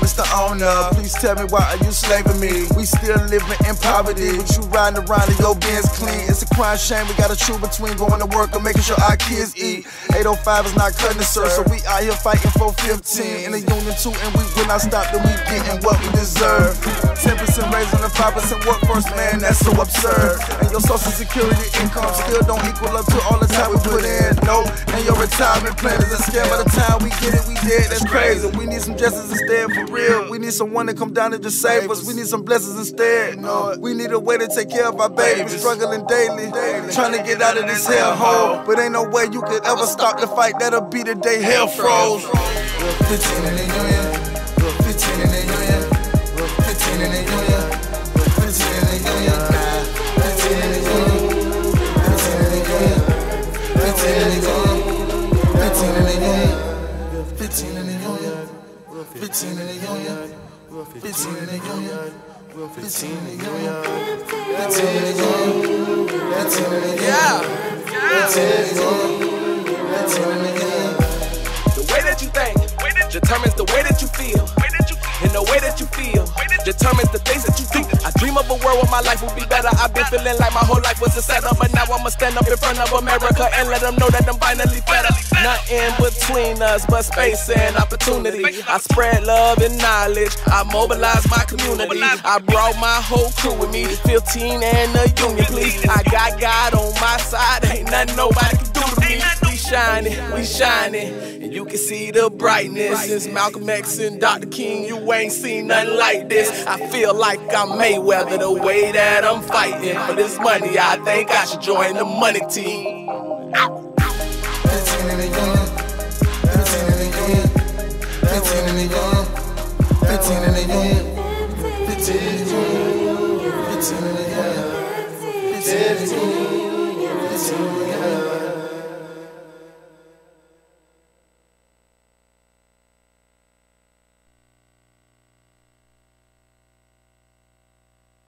S9: Mr. Owner, please tell me why are you slaving me? We still living in poverty, but you riding around in your Benz clean. It's a crime shame we got to choose between going to work and making sure our kids eat. 805 is not cutting it, sir, so we out here fighting for 15 in the Union too, and we will not stop till we getting what we deserve. 10% raise on the 5% workforce, man, that's so absurd. And your social security income still don't equal up to all the time we put in. No, and your retirement plan is a scam. By the time we get it, we dead. That's crazy. crazy. We need some justice instead, for real. We need someone to come down and just save us. We need some blessings instead. We need a way to take care of our babies, struggling daily, trying to get out of this hellhole. But ain't no way you could ever stop the fight. That'll be the day hell froze. 15 in the union, 15 in the union, 15 in the union, 15 in the union, 15 in the union, 15 in the union, 15 in the union, 15 in the union, 15 in the union, 15 in the union, 15 in the union, 15 in the union, 15 in the union, 15 in the union, 15 in the union.
S11: The way that you think determines the way that you feel. And the way that you feel determines the things that you do. I dream of a world where my life will be better. I've been feeling like my whole life was a setup, but now I'ma stand up in front of America and let them know that I'm finally fed up. Nothing between us but space and opportunity. I spread love and knowledge. I mobilize my community. I brought my whole crew with me. 15 and a union, please. I got God on my side. Ain't nothing nobody can do to me. We shining, and you can see the brightness. Since Malcolm X and Dr. King, you ain't seen nothing like this. I feel like I'm Mayweather the way that I'm fighting for this money. I think I should join the money team.
S9: 15 in the union.